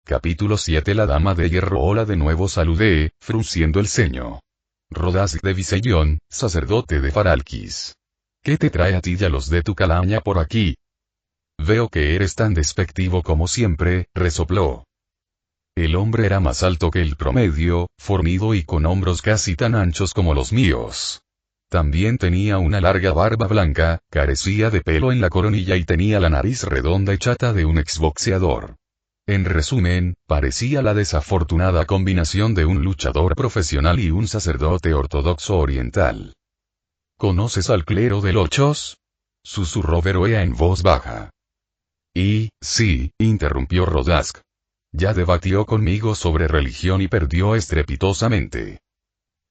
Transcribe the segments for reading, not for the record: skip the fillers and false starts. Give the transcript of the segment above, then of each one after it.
Capítulo 7. La dama de hierro. Hola, de nuevo saludé, frunciendo el ceño. Rodask de Visellón, sacerdote de Faralkis. ¿Qué te trae a ti y a los de tu calaña por aquí? Veo que eres tan despectivo como siempre, resopló. El hombre era más alto que el promedio, fornido y con hombros casi tan anchos como los míos. También tenía una larga barba blanca, carecía de pelo en la coronilla y tenía la nariz redonda y chata de un exboxeador. En resumen, parecía la desafortunada combinación de un luchador profesional y un sacerdote ortodoxo oriental. ¿Conoces al clero de Lochos? Susurró Veroea en voz baja. Y, sí, interrumpió Rodask. Ya debatió conmigo sobre religión y perdió estrepitosamente.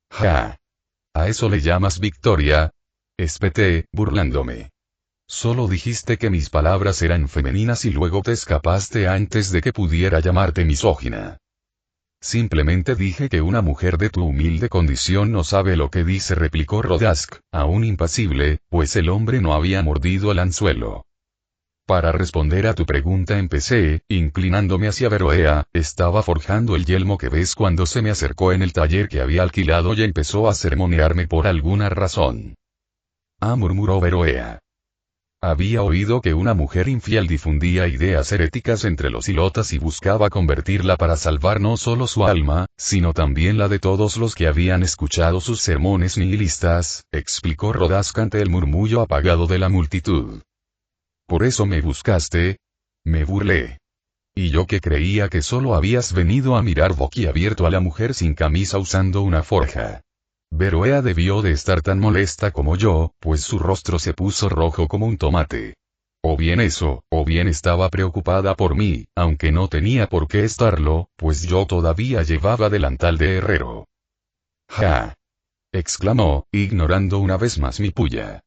¡Ja! ¿A eso le llamas victoria? Espeté, burlándome. Solo dijiste que mis palabras eran femeninas y luego te escapaste antes de que pudiera llamarte misógina. Simplemente dije que una mujer de tu humilde condición no sabe lo que dice, replicó Rodask, aún impasible, pues el hombre no había mordido el anzuelo. Para responder a tu pregunta empecé, inclinándome hacia Veroea. Estaba forjando el yelmo que ves cuando se me acercó en el taller que había alquilado y empezó a sermonearme por alguna razón. Ah, murmuró Veroea. Había oído que una mujer infiel difundía ideas heréticas entre los ilotas y buscaba convertirla para salvar no solo su alma, sino también la de todos los que habían escuchado sus sermones nihilistas, explicó Rodask ante el murmullo apagado de la multitud. ¿Por eso me buscaste? Me burlé. Y yo que creía que solo habías venido a mirar boquiabierto a la mujer sin camisa usando una forja. Veroea debió de estar tan molesta como yo, pues su rostro se puso rojo como un tomate. O bien eso, o bien estaba preocupada por mí, aunque no tenía por qué estarlo, pues yo todavía llevaba delantal de herrero. ¡Ja! Exclamó, ignorando una vez más mi pulla.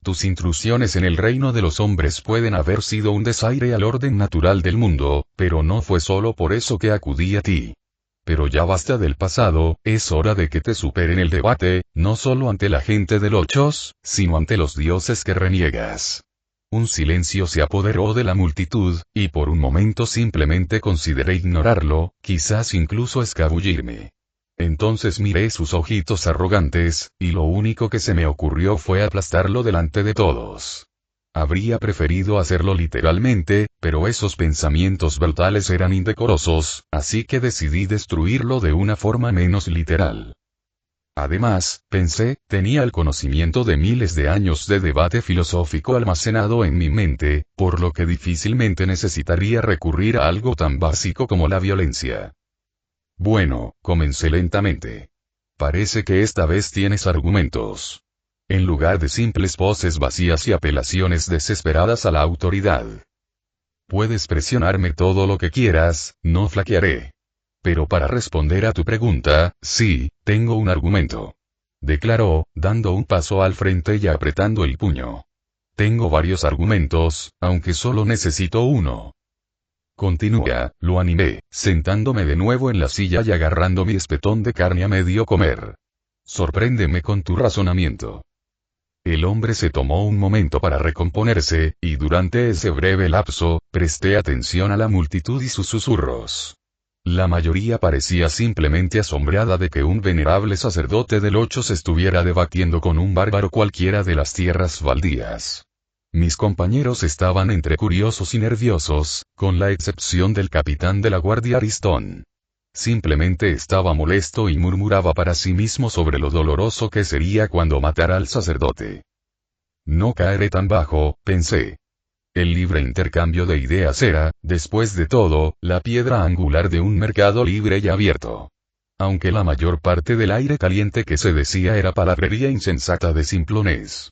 Tus intrusiones en el reino de los hombres pueden haber sido un desaire al orden natural del mundo, pero no fue solo por eso que acudí a ti. Pero ya basta del pasado, es hora de que te superen el debate, no solo ante la gente de Lochos, sino ante los dioses que reniegas. Un silencio se apoderó de la multitud, y por un momento simplemente consideré ignorarlo, quizás incluso escabullirme. Entonces miré sus ojitos arrogantes, y lo único que se me ocurrió fue aplastarlo delante de todos. Habría preferido hacerlo literalmente, pero esos pensamientos brutales eran indecorosos, así que decidí destruirlo de una forma menos literal. Además, pensé, tenía el conocimiento de miles de años de debate filosófico almacenado en mi mente, por lo que difícilmente necesitaría recurrir a algo tan básico como la violencia. Bueno, comencé lentamente. Parece que esta vez tienes argumentos. En lugar de simples poses vacías y apelaciones desesperadas a la autoridad. Puedes presionarme todo lo que quieras, no flaquearé. Pero para responder a tu pregunta, sí, tengo un argumento. Declaró, dando un paso al frente y apretando el puño. Tengo varios argumentos, aunque solo necesito uno. Continúa, lo animé, sentándome de nuevo en la silla y agarrando mi espetón de carne a medio comer. Sorpréndeme con tu razonamiento. El hombre se tomó un momento para recomponerse, y durante ese breve lapso, presté atención a la multitud y sus susurros. La mayoría parecía simplemente asombrada de que un venerable sacerdote de Lochos estuviera debatiendo con un bárbaro cualquiera de las tierras baldías. Mis compañeros estaban entre curiosos y nerviosos, con la excepción del capitán de la guardia Aristón. Simplemente estaba molesto y murmuraba para sí mismo sobre lo doloroso que sería cuando matara al sacerdote. No caeré tan bajo, pensé. El libre intercambio de ideas era, después de todo, la piedra angular de un mercado libre y abierto. Aunque la mayor parte del aire caliente que se decía era palabrería insensata de simplones.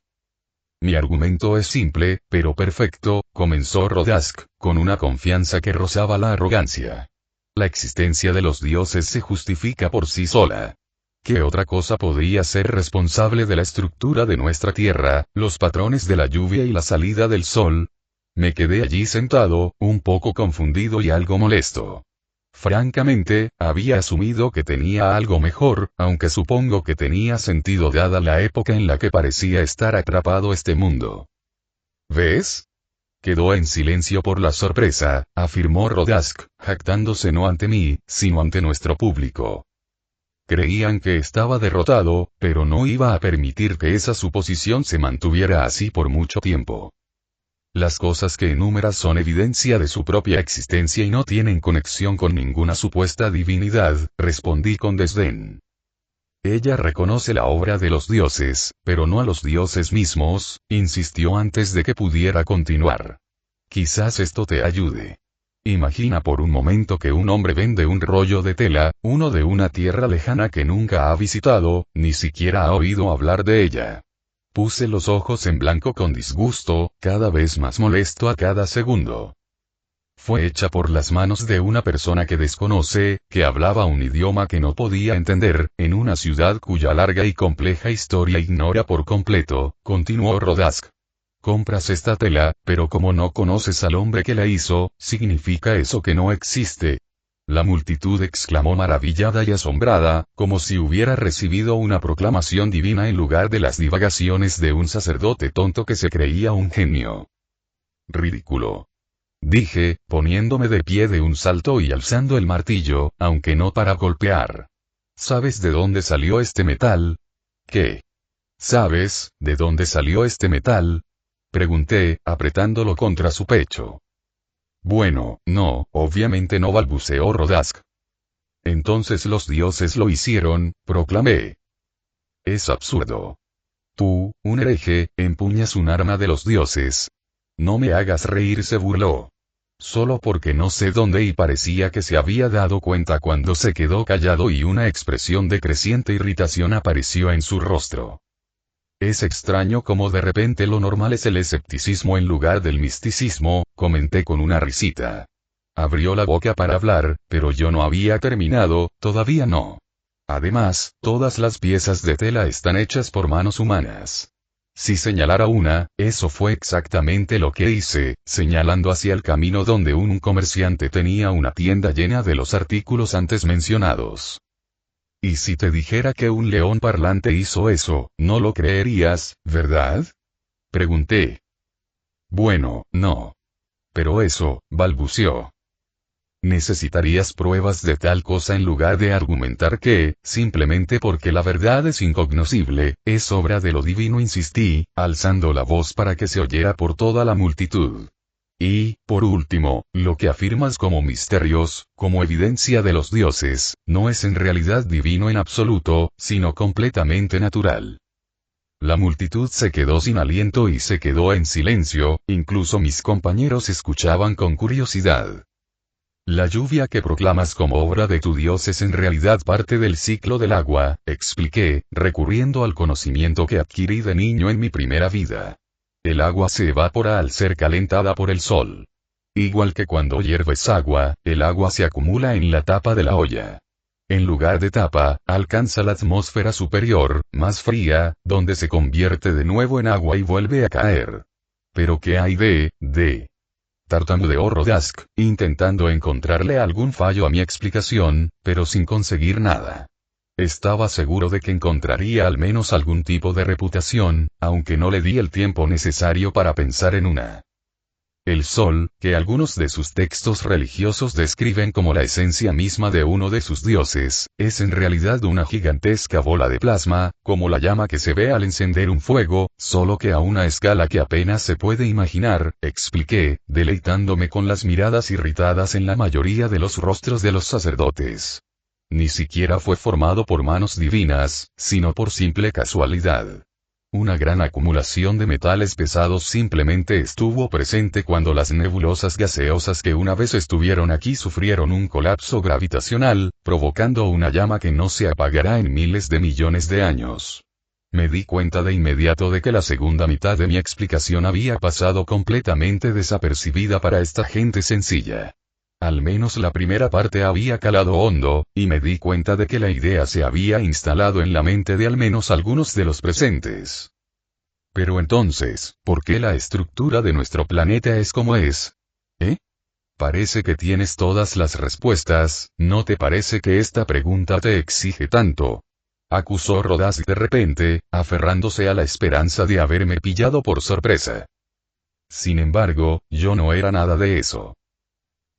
Mi argumento es simple, pero perfecto, comenzó Rodask, con una confianza que rozaba la arrogancia. La existencia de los dioses se justifica por sí sola. ¿Qué otra cosa podría ser responsable de la estructura de nuestra tierra, los patrones de la lluvia y la salida del sol? Me quedé allí sentado, un poco confundido y algo molesto. Francamente, había asumido que tenía algo mejor, aunque supongo que tenía sentido dada la época en la que parecía estar atrapado este mundo. ¿Ves? Quedó en silencio por la sorpresa, afirmó Rodask, jactándose no ante mí, sino ante nuestro público. Creían que estaba derrotado, pero no iba a permitir que esa suposición se mantuviera así por mucho tiempo. Las cosas que enumera son evidencia de su propia existencia y no tienen conexión con ninguna supuesta divinidad, respondí con desdén. Ella reconoce la obra de los dioses, pero no a los dioses mismos, insistió antes de que pudiera continuar. Quizás esto te ayude. Imagina por un momento que un hombre vende un rollo de tela, uno de una tierra lejana que nunca ha visitado, ni siquiera ha oído hablar de ella. Puse los ojos en blanco con disgusto, cada vez más molesto a cada segundo. Fue hecha por las manos de una persona que desconoce, que hablaba un idioma que no podía entender, en una ciudad cuya larga y compleja historia ignora por completo, continuó Rodask. Compras esta tela, pero como no conoces al hombre que la hizo, ¿significa eso que no existe? La multitud exclamó maravillada y asombrada, como si hubiera recibido una proclamación divina en lugar de las divagaciones de un sacerdote tonto que se creía un genio. Ridículo. Dije, poniéndome de pie de un salto y alzando el martillo, aunque no para golpear. ¿Sabes de dónde salió este metal? ¿Qué? ¿Sabes, de dónde salió este metal? Pregunté, apretándolo contra su pecho. Bueno, no, obviamente no, balbuceó Rodask. Entonces los dioses lo hicieron, proclamé. Es absurdo. Tú, un hereje, empuñas un arma de los dioses. No me hagas reír, se burló. Solo porque no sé dónde, y parecía que se había dado cuenta cuando se quedó callado y una expresión de creciente irritación apareció en su rostro. Es extraño cómo de repente lo normal es el escepticismo en lugar del misticismo, comenté con una risita. Abrió la boca para hablar, pero yo no había terminado, todavía no. Además, todas las piezas de tela están hechas por manos humanas. Si señalara una, eso fue exactamente lo que hice, señalando hacia el camino donde un comerciante tenía una tienda llena de los artículos antes mencionados. Y si te dijera que un león parlante hizo eso, no lo creerías, ¿verdad? Pregunté. Bueno, no. Pero eso, balbuceó. Necesitarías pruebas de tal cosa en lugar de argumentar que, simplemente porque la verdad es incognoscible, es obra de lo divino, insistí, alzando la voz para que se oyera por toda la multitud. Y, por último, lo que afirmas como misterios, como evidencia de los dioses, no es en realidad divino en absoluto, sino completamente natural. La multitud se quedó sin aliento y se quedó en silencio, incluso mis compañeros escuchaban con curiosidad. La lluvia que proclamas como obra de tu Dios es en realidad parte del ciclo del agua, expliqué, recurriendo al conocimiento que adquirí de niño en mi primera vida. El agua se evapora al ser calentada por el sol. Igual que cuando hierves agua, el agua se acumula en la tapa de la olla. En lugar de tapa, alcanza la atmósfera superior, más fría, donde se convierte de nuevo en agua y vuelve a caer. ¿Pero qué hay de? Tartamudeó Rodask, intentando encontrarle algún fallo a mi explicación, pero sin conseguir nada. Estaba seguro de que encontraría al menos algún tipo de reputación, aunque no le di el tiempo necesario para pensar en una. El sol, que algunos de sus textos religiosos describen como la esencia misma de uno de sus dioses, es en realidad una gigantesca bola de plasma, como la llama que se ve al encender un fuego, solo que a una escala que apenas se puede imaginar, expliqué, deleitándome con las miradas irritadas en la mayoría de los rostros de los sacerdotes. Ni siquiera fue formado por manos divinas, sino por simple casualidad. Una gran acumulación de metales pesados simplemente estuvo presente cuando las nebulosas gaseosas que una vez estuvieron aquí sufrieron un colapso gravitacional, provocando una llama que no se apagará en miles de millones de años. Me di cuenta de inmediato de que la segunda mitad de mi explicación había pasado completamente desapercibida para esta gente sencilla. Al menos la primera parte había calado hondo, y me di cuenta de que la idea se había instalado en la mente de al menos algunos de los presentes. Pero entonces, ¿por qué la estructura de nuestro planeta es como es? Parece que tienes todas las respuestas, ¿no te parece que esta pregunta te exige tanto? Acusó Rodask de repente, aferrándose a la esperanza de haberme pillado por sorpresa. Sin embargo, yo no era nada de eso.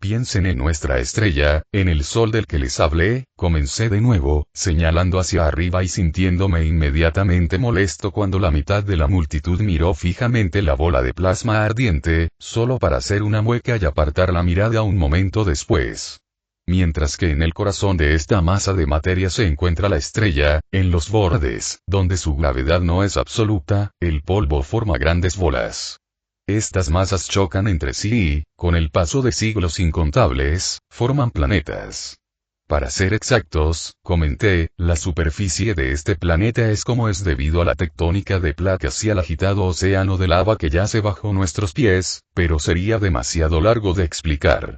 Piensen en nuestra estrella, en el sol del que les hablé, comencé de nuevo, señalando hacia arriba y sintiéndome inmediatamente molesto cuando la mitad de la multitud miró fijamente la bola de plasma ardiente, solo para hacer una mueca y apartar la mirada un momento después. Mientras que en el corazón de esta masa de materia se encuentra la estrella, en los bordes, donde su gravedad no es absoluta, el polvo forma grandes bolas. Estas masas chocan entre sí y, con el paso de siglos incontables, forman planetas. Para ser exactos, comenté, la superficie de este planeta es como es debido a la tectónica de placas y al agitado océano de lava que yace bajo nuestros pies, pero sería demasiado largo de explicar.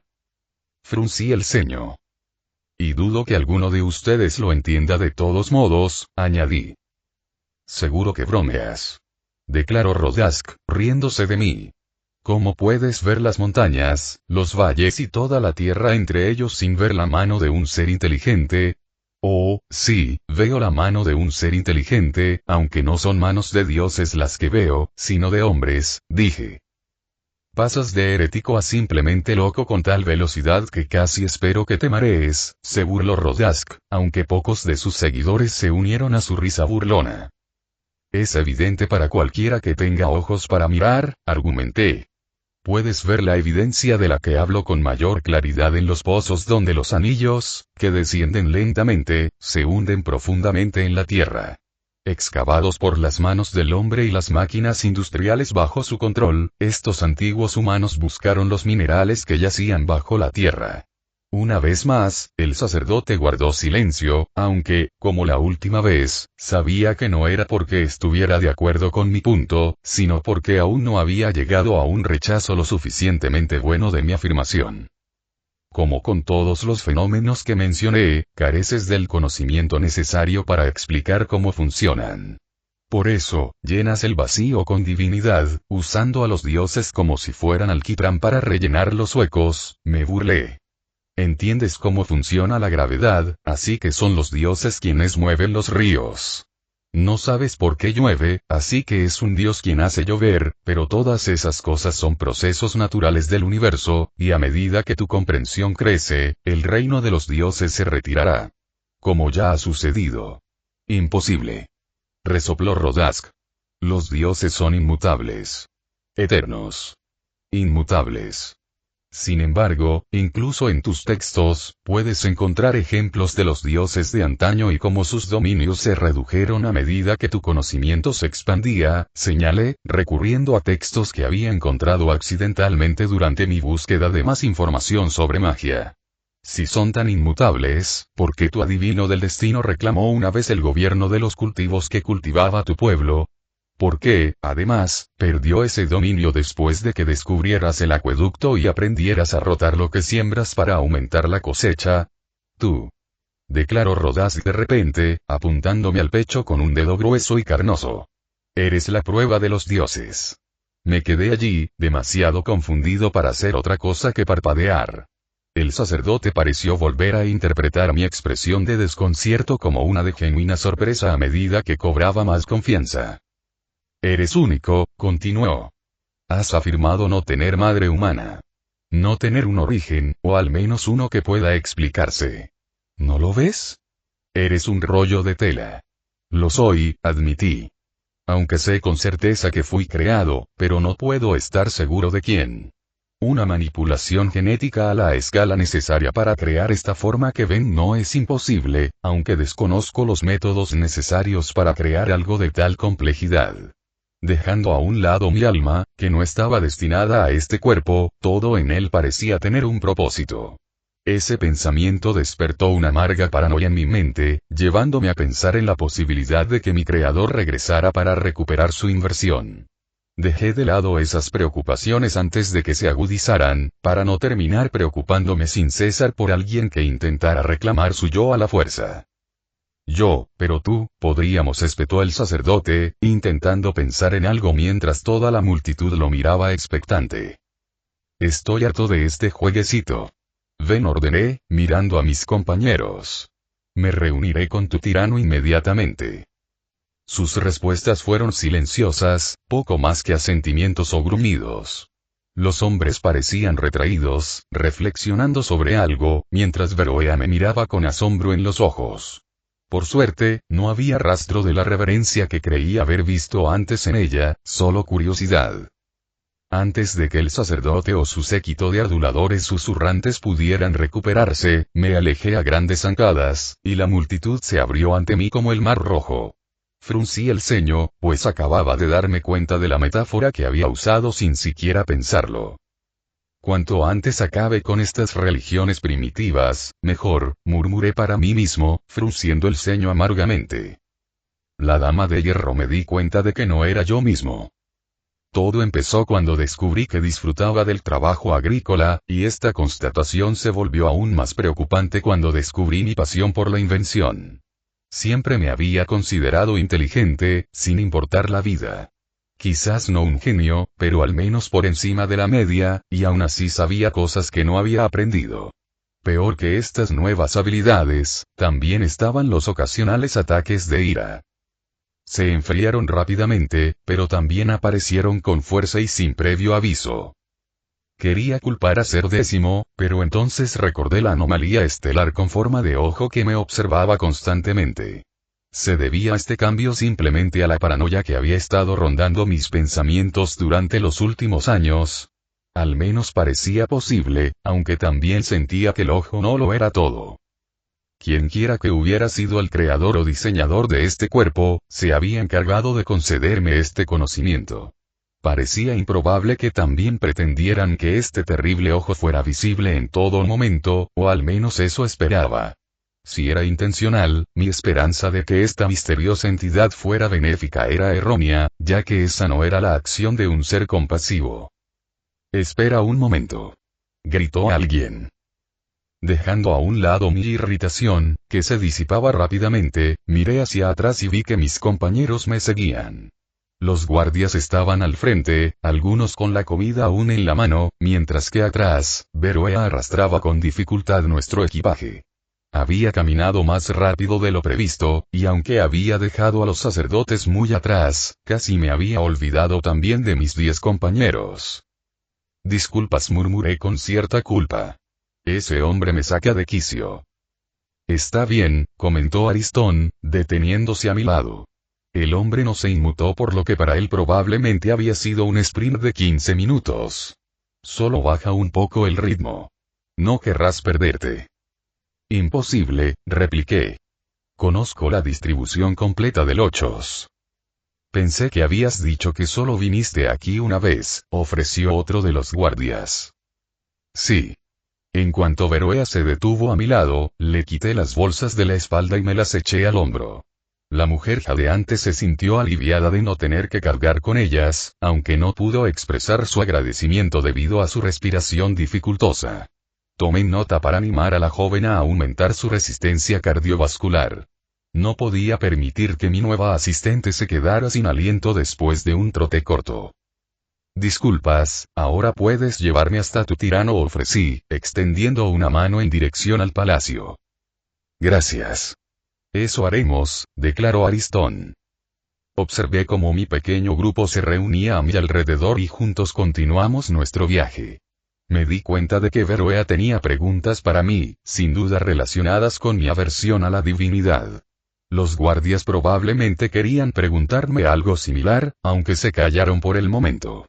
Fruncí el ceño. Y dudo que alguno de ustedes lo entienda de todos modos, añadí. Seguro que bromeas. Declaró Rodask, riéndose de mí. ¿Cómo puedes ver las montañas, los valles y toda la tierra entre ellos sin ver la mano de un ser inteligente? Oh, sí, veo la mano de un ser inteligente, aunque no son manos de dioses las que veo, sino de hombres, dije. Pasas de herético a simplemente loco con tal velocidad que casi espero que te marees, se burló Rodask, aunque pocos de sus seguidores se unieron a su risa burlona. Es evidente para cualquiera que tenga ojos para mirar, argumenté. Puedes ver la evidencia de la que hablo con mayor claridad en los pozos donde los anillos, que descienden lentamente, se hunden profundamente en la tierra. Excavados por las manos del hombre y las máquinas industriales bajo su control, estos antiguos humanos buscaron los minerales que yacían bajo la tierra. Una vez más, el sacerdote guardó silencio, aunque, como la última vez, sabía que no era porque estuviera de acuerdo con mi punto, sino porque aún no había llegado a un rechazo lo suficientemente bueno de mi afirmación. Como con todos los fenómenos que mencioné, careces del conocimiento necesario para explicar cómo funcionan. Por eso, llenas el vacío con divinidad, usando a los dioses como si fueran alquitrán para rellenar los huecos, me burlé. Entiendes cómo funciona la gravedad, así que son los dioses quienes mueven los ríos. No sabes por qué llueve, así que es un dios quien hace llover, pero todas esas cosas son procesos naturales del universo, y a medida que tu comprensión crece, el reino de los dioses se retirará. Como ya ha sucedido. Imposible. Resopló Rodask. Los dioses son inmutables. Eternos. Inmutables. Sin embargo, incluso en tus textos, puedes encontrar ejemplos de los dioses de antaño y cómo sus dominios se redujeron a medida que tu conocimiento se expandía, señalé, recurriendo a textos que había encontrado accidentalmente durante mi búsqueda de más información sobre magia. Si son tan inmutables, ¿por qué tu adivino del destino reclamó una vez el gobierno de los cultivos que cultivaba tu pueblo? ¿Por qué, además, perdió ese dominio después de que descubrieras el acueducto y aprendieras a rotar lo que siembras para aumentar la cosecha? Tú. Declaró Rodask de repente, apuntándome al pecho con un dedo grueso y carnoso. Eres la prueba de los dioses. Me quedé allí, demasiado confundido para hacer otra cosa que parpadear. El sacerdote pareció volver a interpretar mi expresión de desconcierto como una de genuina sorpresa a medida que cobraba más confianza. Eres único, continuó. Has afirmado no tener madre humana. No tener un origen, o al menos uno que pueda explicarse. ¿No lo ves? Eres un rollo de tela. Lo soy, admití. Aunque sé con certeza que fui creado, pero no puedo estar seguro de quién. Una manipulación genética a la escala necesaria para crear esta forma que ven no es imposible, aunque desconozco los métodos necesarios para crear algo de tal complejidad. Dejando a un lado mi alma, que no estaba destinada a este cuerpo, todo en él parecía tener un propósito. Ese pensamiento despertó una amarga paranoia en mi mente, llevándome a pensar en la posibilidad de que mi creador regresara para recuperar su inversión. Dejé de lado esas preocupaciones antes de que se agudizaran, para no terminar preocupándome sin cesar por alguien que intentara reclamar su yo a la fuerza. Yo, pero tú, podríamos, espetó el sacerdote, intentando pensar en algo mientras toda la multitud lo miraba expectante. Estoy harto de este jueguecito. Ven, ordené, mirando a mis compañeros. Me reuniré con tu tirano inmediatamente. Sus respuestas fueron silenciosas, poco más que asentimientos o gruñidos. Los hombres parecían retraídos, reflexionando sobre algo, mientras Veroea me miraba con asombro en los ojos. Por suerte, no había rastro de la reverencia que creí haber visto antes en ella, solo curiosidad. Antes de que el sacerdote o su séquito de aduladores susurrantes pudieran recuperarse, me alejé a grandes zancadas, y la multitud se abrió ante mí como el mar rojo. Fruncí el ceño, pues acababa de darme cuenta de la metáfora que había usado sin siquiera pensarlo. Cuanto antes acabe con estas religiones primitivas, mejor, murmuré para mí mismo, frunciendo el ceño amargamente. La dama de hierro me di cuenta de que no era yo mismo. Todo empezó cuando descubrí que disfrutaba del trabajo agrícola, y esta constatación se volvió aún más preocupante cuando descubrí mi pasión por la invención. Siempre me había considerado inteligente, sin importar la vida. Quizás no un genio, pero al menos por encima de la media, y aún así sabía cosas que no había aprendido. Peor que estas nuevas habilidades, también estaban los ocasionales ataques de ira. Se enfriaron rápidamente, pero también aparecieron con fuerza y sin previo aviso. Quería culpar a Ser Décimo, pero entonces recordé la anomalía estelar con forma de ojo que me observaba constantemente. ¿Se debía este cambio simplemente a la paranoia que había estado rondando mis pensamientos durante los últimos años? Al menos parecía posible, aunque también sentía que el ojo no lo era todo. Quienquiera que hubiera sido el creador o diseñador de este cuerpo, se había encargado de concederme este conocimiento. Parecía improbable que también pretendieran que este terrible ojo fuera visible en todo momento, o al menos eso esperaba. Si era intencional, mi esperanza de que esta misteriosa entidad fuera benéfica era errónea, ya que esa no era la acción de un ser compasivo. «Espera un momento», gritó alguien. Dejando a un lado mi irritación, que se disipaba rápidamente, miré hacia atrás y vi que mis compañeros me seguían. Los guardias estaban al frente, algunos con la comida aún en la mano, mientras que atrás, Veroea arrastraba con dificultad nuestro equipaje. Había caminado más rápido de lo previsto, y aunque había dejado a los sacerdotes muy atrás, casi me había olvidado también de mis 10 compañeros. «Disculpas», murmuré con cierta culpa. «Ese hombre me saca de quicio». «Está bien», comentó Aristón, deteniéndose a mi lado. El hombre no se inmutó por lo que para él probablemente había sido un sprint de 15 minutos. «Solo baja un poco el ritmo. No querrás perderte». «Imposible», repliqué. «Conozco la distribución completa del ochos». «Pensé que habías dicho que solo viniste aquí una vez», ofreció otro de los guardias. «Sí». En cuanto Veroea se detuvo a mi lado, le quité las bolsas de la espalda y me las eché al hombro. La mujer jadeante se sintió aliviada de no tener que cargar con ellas, aunque no pudo expresar su agradecimiento debido a su respiración dificultosa. Tomé nota para animar a la joven a aumentar su resistencia cardiovascular. No podía permitir que mi nueva asistente se quedara sin aliento después de un trote corto. «Disculpas, ahora puedes llevarme hasta tu tirano», ofrecí, extendiendo una mano en dirección al palacio. «Gracias». «Eso haremos», declaró Aristón. Observé cómo mi pequeño grupo se reunía a mi alrededor y juntos continuamos nuestro viaje. Me di cuenta de que Veroea tenía preguntas para mí, sin duda relacionadas con mi aversión a la divinidad. Los guardias probablemente querían preguntarme algo similar, aunque se callaron por el momento.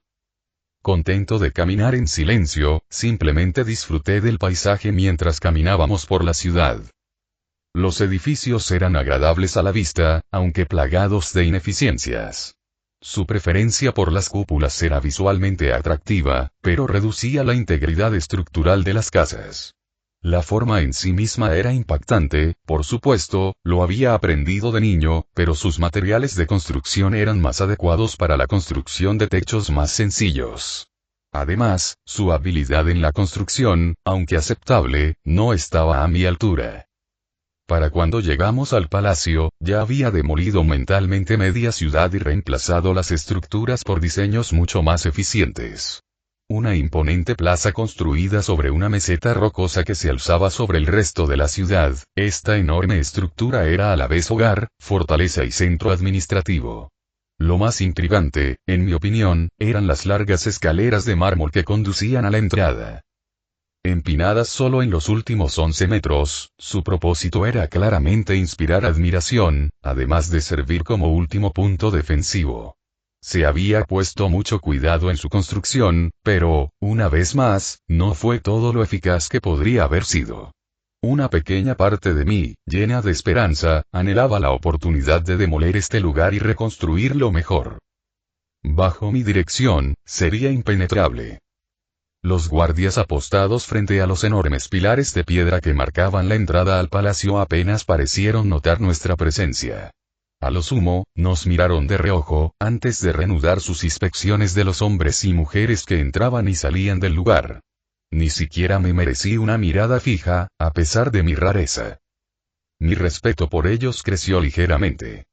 Contento de caminar en silencio, simplemente disfruté del paisaje mientras caminábamos por la ciudad. Los edificios eran agradables a la vista, aunque plagados de ineficiencias. Su preferencia por las cúpulas era visualmente atractiva, pero reducía la integridad estructural de las casas. La forma en sí misma era impactante, por supuesto, lo había aprendido de niño, pero sus materiales de construcción eran más adecuados para la construcción de techos más sencillos. Además, su habilidad en la construcción, aunque aceptable, no estaba a mi altura. Para cuando llegamos al palacio, ya había demolido mentalmente media ciudad y reemplazado las estructuras por diseños mucho más eficientes. Una imponente plaza construida sobre una meseta rocosa que se alzaba sobre el resto de la ciudad. Esta enorme estructura era a la vez hogar, fortaleza y centro administrativo. Lo más intrigante, en mi opinión, eran las largas escaleras de mármol que conducían a la entrada. Empinadas solo en los últimos 11 metros, su propósito era claramente inspirar admiración, además de servir como último punto defensivo. Se había puesto mucho cuidado en su construcción, pero, una vez más, no fue todo lo eficaz que podría haber sido. Una pequeña parte de mí, llena de esperanza, anhelaba la oportunidad de demoler este lugar y reconstruirlo mejor. Bajo mi dirección, sería impenetrable. Los guardias apostados frente a los enormes pilares de piedra que marcaban la entrada al palacio apenas parecieron notar nuestra presencia. A lo sumo, nos miraron de reojo, antes de reanudar sus inspecciones de los hombres y mujeres que entraban y salían del lugar. Ni siquiera me merecí una mirada fija, a pesar de mi rareza. Mi respeto por ellos creció ligeramente.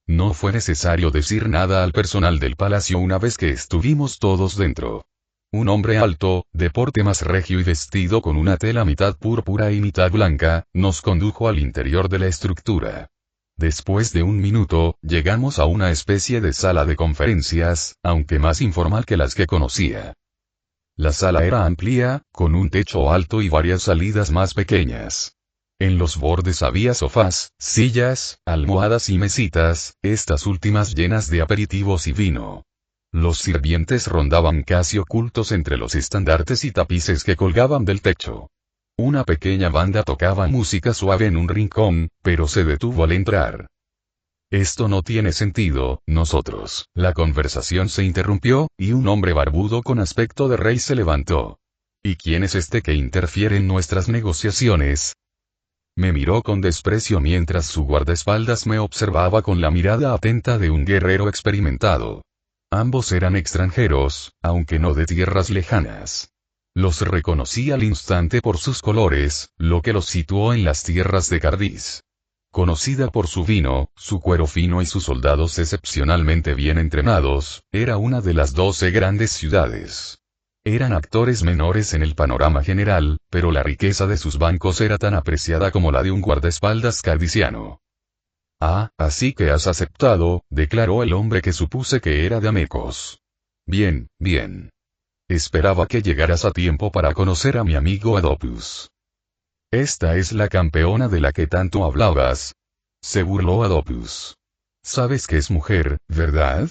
No fue necesario decir nada al personal del palacio una vez que estuvimos todos dentro. Un hombre alto, de porte más regio y vestido con una tela mitad púrpura y mitad blanca, nos condujo al interior de la estructura. Después de un minuto, llegamos a una especie de sala de conferencias, aunque más informal que las que conocía. La sala era amplia, con un techo alto y varias salidas más pequeñas. En los bordes había sofás, sillas, almohadas y mesitas, estas últimas llenas de aperitivos y vino. Los sirvientes rondaban casi ocultos entre los estandartes y tapices que colgaban del techo. Una pequeña banda tocaba música suave en un rincón, pero se detuvo al entrar. Esto no tiene sentido, nosotros. La conversación se interrumpió, y un hombre barbudo con aspecto de rey se levantó. ¿Y quién es este que interfiere en nuestras negociaciones? Me miró con desprecio mientras su guardaespaldas me observaba con la mirada atenta de un guerrero experimentado. Ambos eran extranjeros, aunque no de tierras lejanas. Los reconocí al instante por sus colores, lo que los situó en las tierras de Cardiz. Conocida por su vino, su cuero fino y sus soldados excepcionalmente bien entrenados, era una de las 12 grandes ciudades. Eran actores menores en el panorama general, pero la riqueza de sus bancos era tan apreciada como la de un guardaespaldas cardiciano. Ah, así que has aceptado, declaró el hombre que supuse que era de Amecos. Bien, bien. Esperaba que llegaras a tiempo para conocer a mi amigo Adopus. Esta es la campeona de la que tanto hablabas. Se burló Adopus. Sabes que es mujer, ¿verdad?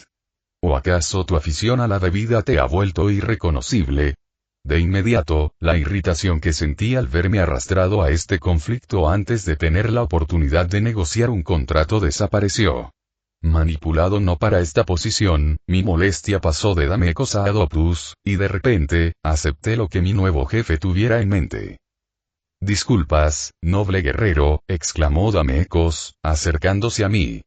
¿O acaso tu afición a la bebida te ha vuelto irreconocible? De inmediato, la irritación que sentí al verme arrastrado a este conflicto antes de tener la oportunidad de negociar un contrato desapareció. Manipulado no para esta posición, mi molestia pasó de Damecos a Adopus, y de repente, acepté lo que mi nuevo jefe tuviera en mente. Disculpas, noble guerrero, exclamó Damecos, acercándose a mí.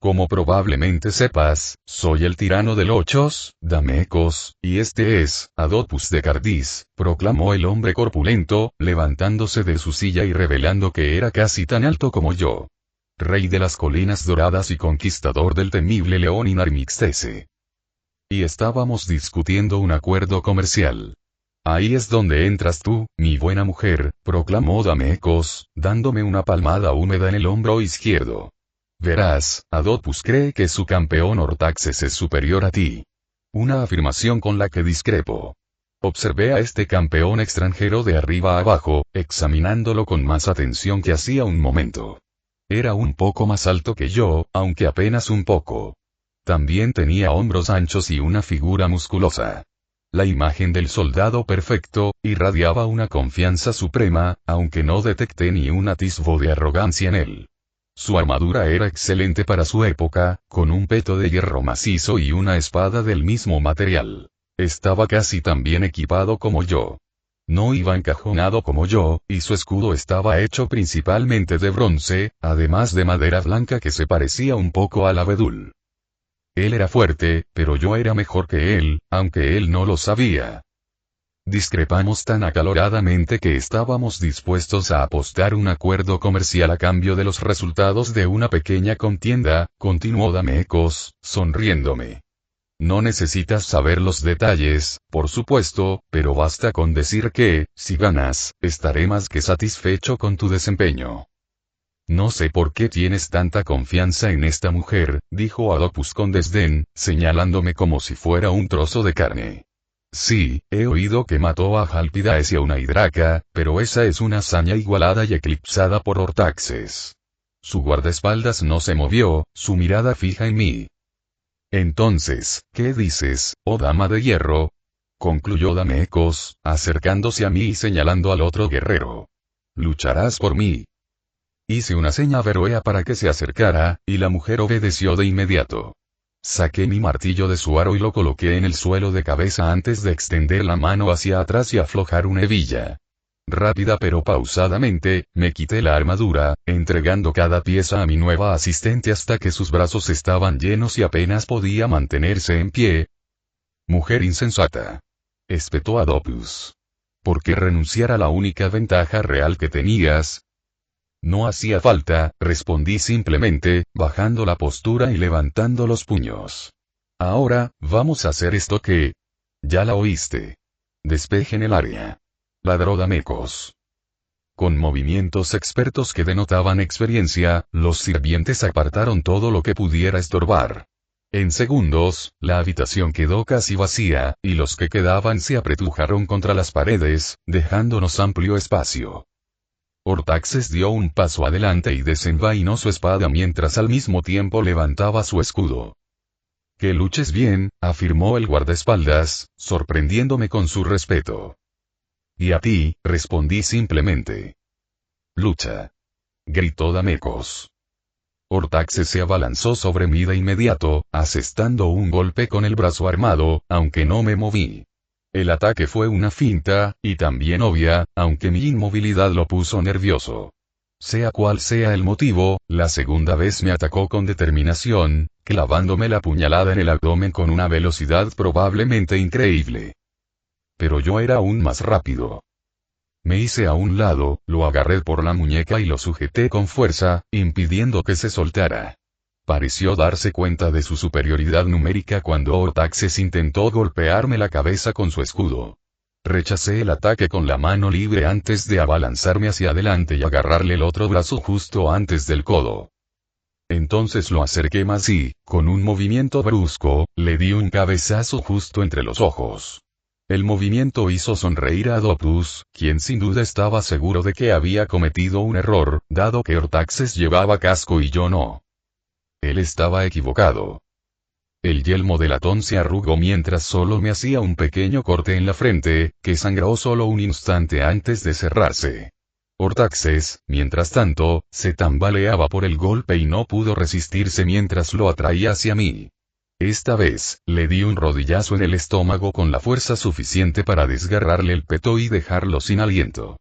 Como probablemente sepas, soy el tirano de Lochos, Damecos, y este es, Adopus de Cardiz, proclamó el hombre corpulento, levantándose de su silla y revelando que era casi tan alto como yo. Rey de las colinas doradas y conquistador del temible león Inarmixtese. Y estábamos discutiendo un acuerdo comercial. Ahí es donde entras tú, mi buena mujer, proclamó Damecos, dándome una palmada húmeda en el hombro izquierdo. Verás, Adopus cree que su campeón Hortaxes es superior a ti. Una afirmación con la que discrepo. Observé a este campeón extranjero de arriba a abajo, examinándolo con más atención que hacía un momento. Era un poco más alto que yo, aunque apenas un poco. También tenía hombros anchos y una figura musculosa. La imagen del soldado perfecto, irradiaba una confianza suprema, aunque no detecté ni un atisbo de arrogancia en él. Su armadura era excelente para su época, con un peto de hierro macizo y una espada del mismo material. Estaba casi tan bien equipado como yo. No iba encajonado como yo, y su escudo estaba hecho principalmente de bronce, además de madera blanca que se parecía un poco al abedul. Él era fuerte, pero yo era mejor que él, aunque él no lo sabía. Discrepamos tan acaloradamente que estábamos dispuestos a apostar un acuerdo comercial a cambio de los resultados de una pequeña contienda, continuó Damecos, sonriéndome. No necesitas saber los detalles, por supuesto, pero basta con decir que, si ganas, estaré más que satisfecho con tu desempeño. No sé por qué tienes tanta confianza en esta mujer, dijo Adopus con desdén, señalándome como si fuera un trozo de carne. Sí, he oído que mató a Jalpidaes y a una hidraca, pero esa es una hazaña igualada y eclipsada por Ortaxes. Su guardaespaldas no se movió, su mirada fija en mí. Entonces, ¿qué dices, oh dama de hierro? Concluyó Damecos, acercándose a mí y señalando al otro guerrero. ¿Lucharás por mí? Hice una seña a Veroea para que se acercara, y la mujer obedeció de inmediato. Saqué mi martillo de su aro y lo coloqué en el suelo de cabeza antes de extender la mano hacia atrás y aflojar una hebilla. Rápida pero pausadamente, me quité la armadura, entregando cada pieza a mi nueva asistente hasta que sus brazos estaban llenos y apenas podía mantenerse en pie. Mujer insensata. Espetó Adopus. ¿Por qué renunciar a la única ventaja real que tenías? No hacía falta, respondí simplemente, bajando la postura y levantando los puños. Ahora, vamos a hacer esto que... Ya la oíste. Despejen el área. Ladró Damecos. Con movimientos expertos que denotaban experiencia, los sirvientes apartaron todo lo que pudiera estorbar. En segundos, la habitación quedó casi vacía, y los que quedaban se apretujaron contra las paredes, dejándonos amplio espacio. Ortaxes dio un paso adelante y desenvainó su espada mientras al mismo tiempo levantaba su escudo. Que luches bien, afirmó el guardaespaldas, sorprendiéndome con su respeto. Y a ti, respondí simplemente. Lucha. Gritó Damecos. Ortaxes se abalanzó sobre mí de inmediato, asestando un golpe con el brazo armado, aunque no me moví. El ataque fue una finta, y también obvia, aunque mi inmovilidad lo puso nervioso. Sea cual sea el motivo, la segunda vez me atacó con determinación, clavándome la puñalada en el abdomen con una velocidad probablemente increíble. Pero yo era aún más rápido. Me hice a un lado, lo agarré por la muñeca y lo sujeté con fuerza, impidiendo que se soltara. Pareció darse cuenta de su superioridad numérica cuando Ortaxes intentó golpearme la cabeza con su escudo. Rechacé el ataque con la mano libre antes de abalanzarme hacia adelante y agarrarle el otro brazo justo antes del codo. Entonces lo acerqué más y, con un movimiento brusco, le di un cabezazo justo entre los ojos. El movimiento hizo sonreír a Adopus, quien sin duda estaba seguro de que había cometido un error, dado que Ortaxes llevaba casco y yo no. Él estaba equivocado. El yelmo de latón se arrugó mientras solo me hacía un pequeño corte en la frente, que sangró solo un instante antes de cerrarse. Ortaxes, mientras tanto, se tambaleaba por el golpe y no pudo resistirse mientras lo atraía hacia mí. Esta vez, le di un rodillazo en el estómago con la fuerza suficiente para desgarrarle el peto y dejarlo sin aliento.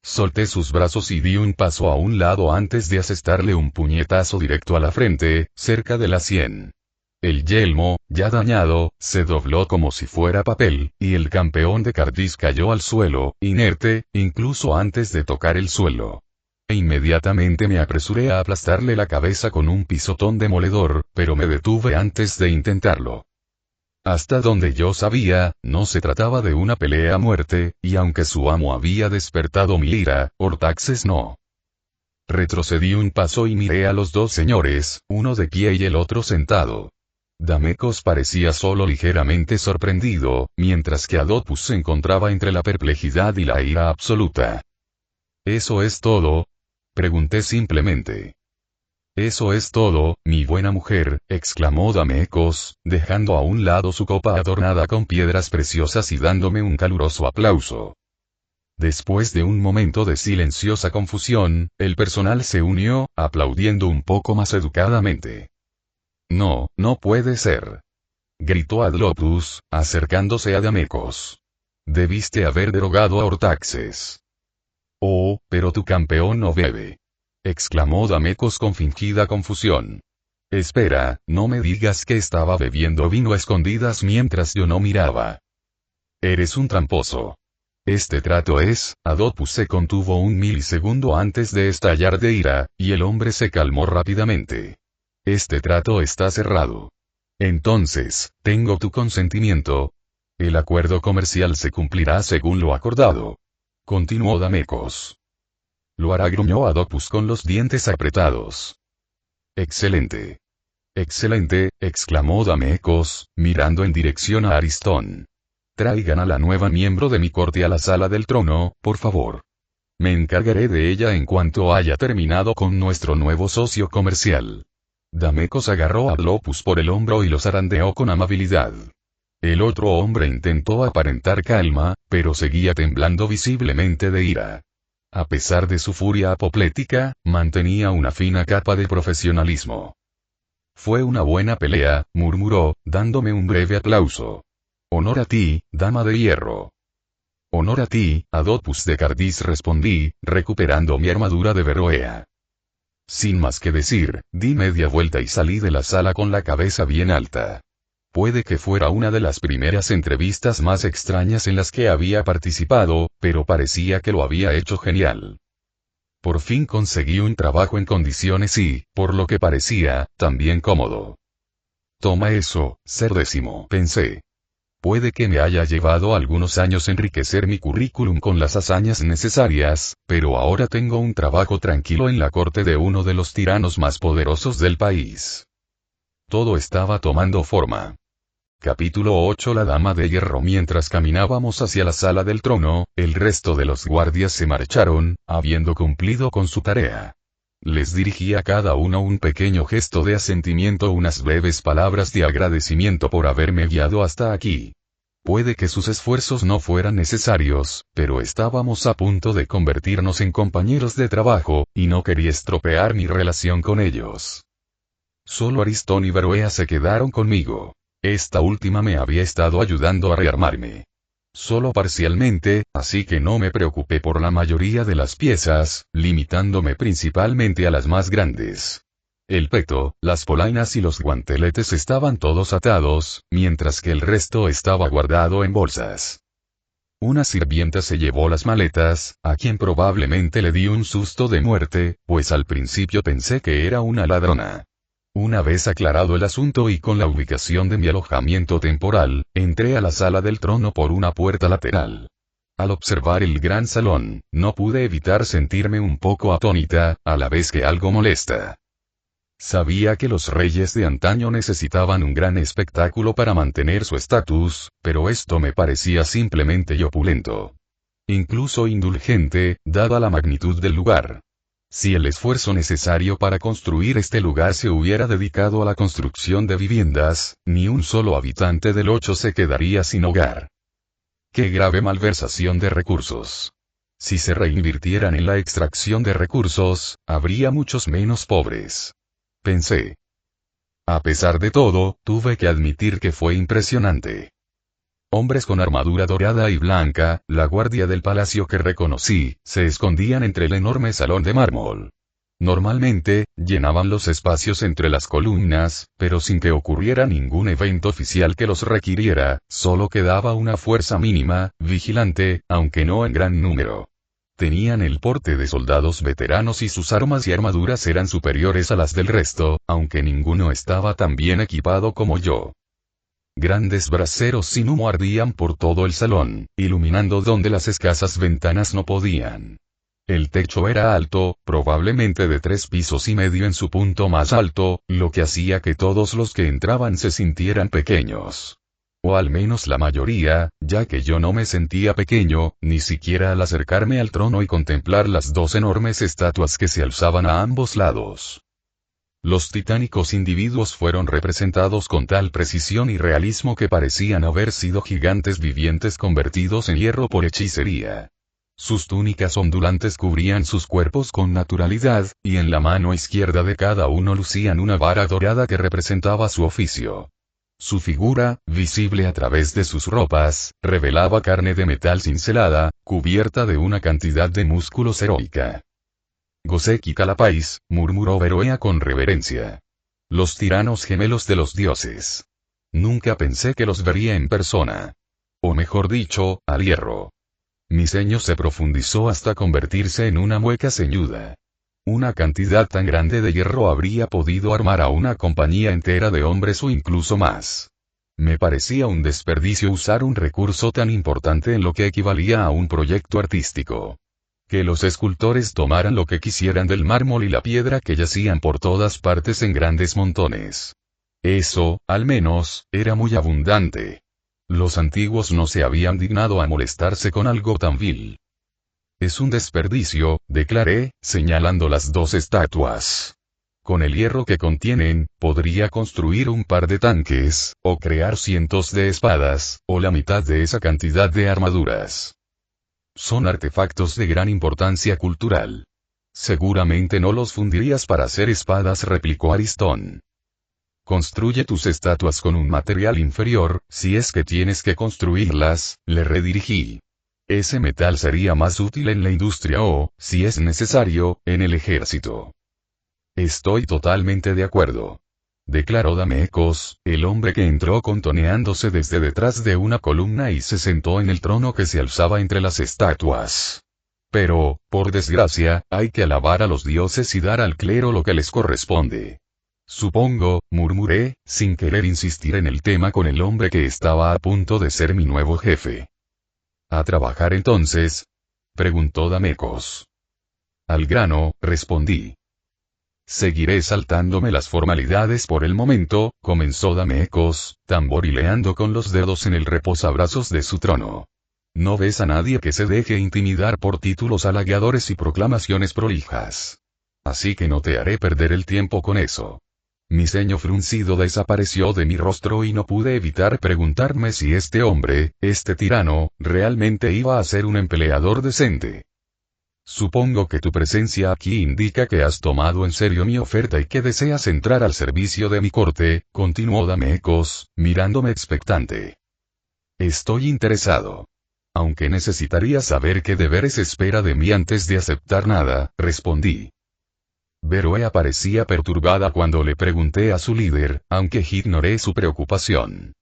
Solté sus brazos y di un paso a un lado antes de asestarle un puñetazo directo a la frente, cerca de la sien. El yelmo, ya dañado, se dobló como si fuera papel, y el campeón de Cardis cayó al suelo, inerte, incluso antes de tocar el suelo. E inmediatamente me apresuré a aplastarle la cabeza con un pisotón demoledor, pero me detuve antes de intentarlo. Hasta donde yo sabía, no se trataba de una pelea a muerte, y aunque su amo había despertado mi ira, Ortaxes no. Retrocedí un paso y miré a los dos señores, uno de pie y el otro sentado. Damecos parecía solo ligeramente sorprendido, mientras que Adopus se encontraba entre la perplejidad y la ira absoluta. ¿Eso es todo? Pregunté simplemente. Eso es todo, mi buena mujer, exclamó Damecos, dejando a un lado su copa adornada con piedras preciosas y dándome un caluroso aplauso. Después de un momento de silenciosa confusión, el personal se unió, aplaudiendo un poco más educadamente. No, no puede ser. Gritó Adopus, acercándose a Damecos. Debiste haber derogado a Ortaxes. Oh, pero tu campeón no bebe. Exclamó Damecos con fingida confusión. Espera, no me digas que estaba bebiendo vino a escondidas mientras yo no miraba. Eres un tramposo. Este trato es, Adopus se contuvo un milisegundo antes de estallar de ira, y el hombre se calmó rápidamente. Este trato está cerrado. Entonces, tengo tu consentimiento. El acuerdo comercial se cumplirá según lo acordado. Continuó Damecos. Lo hará, gruñó Adopus con los dientes apretados. Excelente. Excelente, exclamó Damecos, mirando en dirección a Aristón. Traigan a la nueva miembro de mi corte a la sala del trono, por favor. Me encargaré de ella en cuanto haya terminado con nuestro nuevo socio comercial. Damecos agarró a Adopus por el hombro y lo zarandeó con amabilidad. El otro hombre intentó aparentar calma, pero seguía temblando visiblemente de ira. A pesar de su furia apoplética, mantenía una fina capa de profesionalismo. Fue una buena pelea, murmuró, dándome un breve aplauso. Honor a ti, dama de hierro. Honor a ti, Adopus de Cardis, respondí, recuperando mi armadura de Beroea. Sin más que decir, di media vuelta y salí de la sala con la cabeza bien alta. Puede que fuera una de las primeras entrevistas más extrañas en las que había participado, pero parecía que lo había hecho genial. Por fin conseguí un trabajo en condiciones y, por lo que parecía, también cómodo. Toma eso, ser décimo, pensé. Puede que me haya llevado algunos años enriquecer mi currículum con las hazañas necesarias, pero ahora tengo un trabajo tranquilo en la corte de uno de los tiranos más poderosos del país. Todo estaba tomando forma. Capítulo 8. La Dama de Hierro. Mientras caminábamos hacia la sala del trono, el resto de los guardias se marcharon, habiendo cumplido con su tarea. Les dirigí a cada uno un pequeño gesto de asentimiento, unas breves palabras de agradecimiento por haberme guiado hasta aquí. Puede que sus esfuerzos no fueran necesarios, pero estábamos a punto de convertirnos en compañeros de trabajo, y no quería estropear mi relación con ellos. Solo Aristón y Beroea se quedaron conmigo. Esta última me había estado ayudando a rearmarme. Solo parcialmente, así que no me preocupé por la mayoría de las piezas, limitándome principalmente a las más grandes. El peto, las polainas y los guanteletes estaban todos atados, mientras que el resto estaba guardado en bolsas. Una sirvienta se llevó las maletas, a quien probablemente le di un susto de muerte, pues al principio pensé que era una ladrona. Una vez aclarado el asunto y con la ubicación de mi alojamiento temporal, entré a la sala del trono por una puerta lateral. Al observar el gran salón, no pude evitar sentirme un poco atónita, a la vez que algo molesta. Sabía que los reyes de antaño necesitaban un gran espectáculo para mantener su estatus, pero esto me parecía simplemente opulento. Incluso indulgente, dada la magnitud del lugar. Si el esfuerzo necesario para construir este lugar se hubiera dedicado a la construcción de viviendas, ni un solo habitante del 8 se quedaría sin hogar. ¡Qué grave malversación de recursos! Si se reinvirtieran en la extracción de recursos, habría muchos menos pobres. Pensé. A pesar de todo, tuve que admitir que fue impresionante. Hombres con armadura dorada y blanca, la guardia del palacio que reconocí, se escondían entre el enorme salón de mármol. Normalmente, llenaban los espacios entre las columnas, pero sin que ocurriera ningún evento oficial que los requiriera, solo quedaba una fuerza mínima, vigilante, aunque no en gran número. Tenían el porte de soldados veteranos y sus armas y armaduras eran superiores a las del resto, aunque ninguno estaba tan bien equipado como yo. Grandes braseros sin humo ardían por todo el salón, iluminando donde las escasas ventanas no podían. El techo era alto, probablemente de 3 pisos y medio en su punto más alto, lo que hacía que todos los que entraban se sintieran pequeños. O al menos la mayoría, ya que yo no me sentía pequeño, ni siquiera al acercarme al trono y contemplar las 2 enormes estatuas que se alzaban a ambos lados. Los titánicos individuos fueron representados con tal precisión y realismo que parecían haber sido gigantes vivientes convertidos en hierro por hechicería. Sus túnicas ondulantes cubrían sus cuerpos con naturalidad, y en la mano izquierda de cada uno lucían una vara dorada que representaba su oficio. Su figura, visible a través de sus ropas, revelaba carne de metal cincelada, cubierta de una cantidad de músculos heroica. Goseki Calapais, murmuró Beroea con reverencia. Los tiranos gemelos de los dioses. Nunca pensé que los vería en persona. O mejor dicho, al hierro. Mi ceño se profundizó hasta convertirse en una mueca ceñuda. Una cantidad tan grande de hierro habría podido armar a una compañía entera de hombres o incluso más. Me parecía un desperdicio usar un recurso tan importante en lo que equivalía a un proyecto artístico. Que los escultores tomaran lo que quisieran del mármol y la piedra que yacían por todas partes en grandes montones. Eso, al menos, era muy abundante. Los antiguos no se habían dignado a molestarse con algo tan vil. Es un desperdicio, declaré, señalando las dos estatuas. Con el hierro que contienen, podría construir un par de tanques, o crear cientos de espadas, o la mitad de esa cantidad de armaduras. Son artefactos de gran importancia cultural. Seguramente no los fundirías para hacer espadas, replicó Aristón. Construye tus estatuas con un material inferior, si es que tienes que construirlas, le redirigí. Ese metal sería más útil en la industria o, si es necesario, en el ejército. Estoy totalmente de acuerdo, declaró Damecos, el hombre que entró contoneándose desde detrás de una columna y se sentó en el trono que se alzaba entre las estatuas. Pero, por desgracia, hay que alabar a los dioses y dar al clero lo que les corresponde. Supongo, murmuré, sin querer insistir en el tema con el hombre que estaba a punto de ser mi nuevo jefe. ¿A trabajar entonces?, preguntó Damecos. Al grano, respondí. Seguiré saltándome las formalidades por el momento, comenzó Damecos, tamborileando con los dedos en el reposabrazos de su trono. No ves a nadie que se deje intimidar por títulos halagadores y proclamaciones prolijas. Así que no te haré perder el tiempo con eso. Mi ceño fruncido desapareció de mi rostro y no pude evitar preguntarme si este hombre, este tirano, realmente iba a ser un empleador decente. Supongo que tu presencia aquí indica que has tomado en serio mi oferta y que deseas entrar al servicio de mi corte, continuó Damecos, mirándome expectante. Estoy interesado. Aunque necesitaría saber qué deberes espera de mí antes de aceptar nada, respondí. Beroe parecía perturbada cuando le pregunté a su líder, aunque ignoré su preocupación.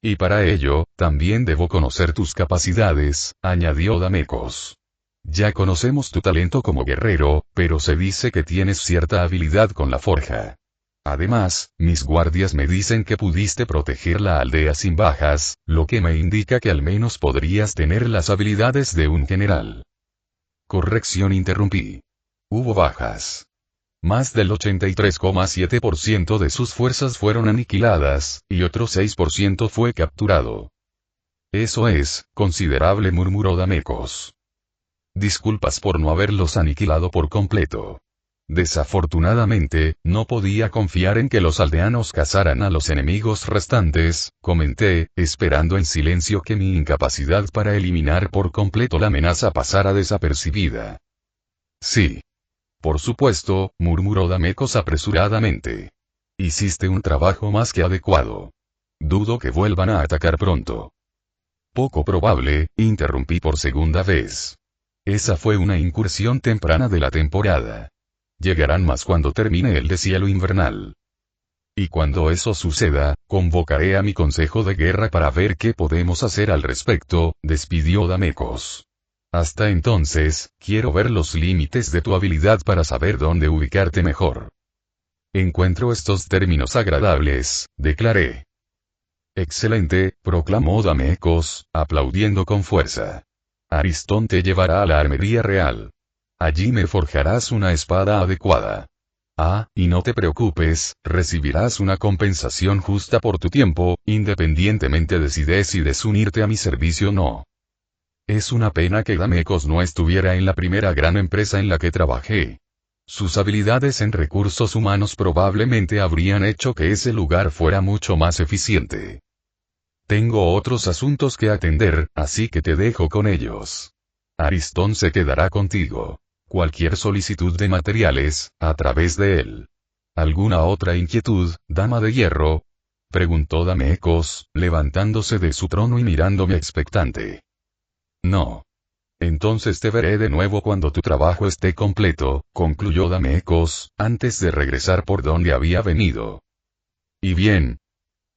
Y para ello, también debo conocer tus capacidades, añadió Damecos. Ya conocemos tu talento como guerrero, pero se dice que tienes cierta habilidad con la forja. Además, mis guardias me dicen que pudiste proteger la aldea sin bajas, lo que me indica que al menos podrías tener las habilidades de un general. Corrección, interrumpí. Hubo bajas. Más del 83,7% de sus fuerzas fueron aniquiladas, y otro 6% fue capturado. Eso es considerable, murmuró Damecos. Disculpas por no haberlos aniquilado por completo. Desafortunadamente, no podía confiar en que los aldeanos cazaran a los enemigos restantes, comenté, esperando en silencio que mi incapacidad para eliminar por completo la amenaza pasara desapercibida. Sí. Por supuesto, murmuró Damecos apresuradamente. Hiciste un trabajo más que adecuado. Dudo que vuelvan a atacar pronto. Poco probable, interrumpí por segunda vez. Esa fue una incursión temprana de la temporada. Llegarán más cuando termine el deshielo invernal. Y cuando eso suceda, convocaré a mi consejo de guerra para ver qué podemos hacer al respecto, despidió Damecos. Hasta entonces, quiero ver los límites de tu habilidad para saber dónde ubicarte mejor. Encuentro estos términos agradables, declaré. Excelente, proclamó Damecos, aplaudiendo con fuerza. Aristón te llevará a la armería real. Allí me forjarás una espada adecuada. Ah, y no te preocupes, recibirás una compensación justa por tu tiempo, independientemente de si decides unirte a mi servicio o no. Es una pena que Damecos no estuviera en la primera gran empresa en la que trabajé. Sus habilidades en recursos humanos probablemente habrían hecho que ese lugar fuera mucho más eficiente. Tengo otros asuntos que atender, así que te dejo con ellos. Aristón se quedará contigo. Cualquier solicitud de materiales, a través de él. ¿Alguna otra inquietud, dama de hierro?, preguntó Damecos, levantándose de su trono y mirándome expectante. No. Entonces te veré de nuevo cuando tu trabajo esté completo, concluyó Damecos, antes de regresar por donde había venido. ¿Y bien?,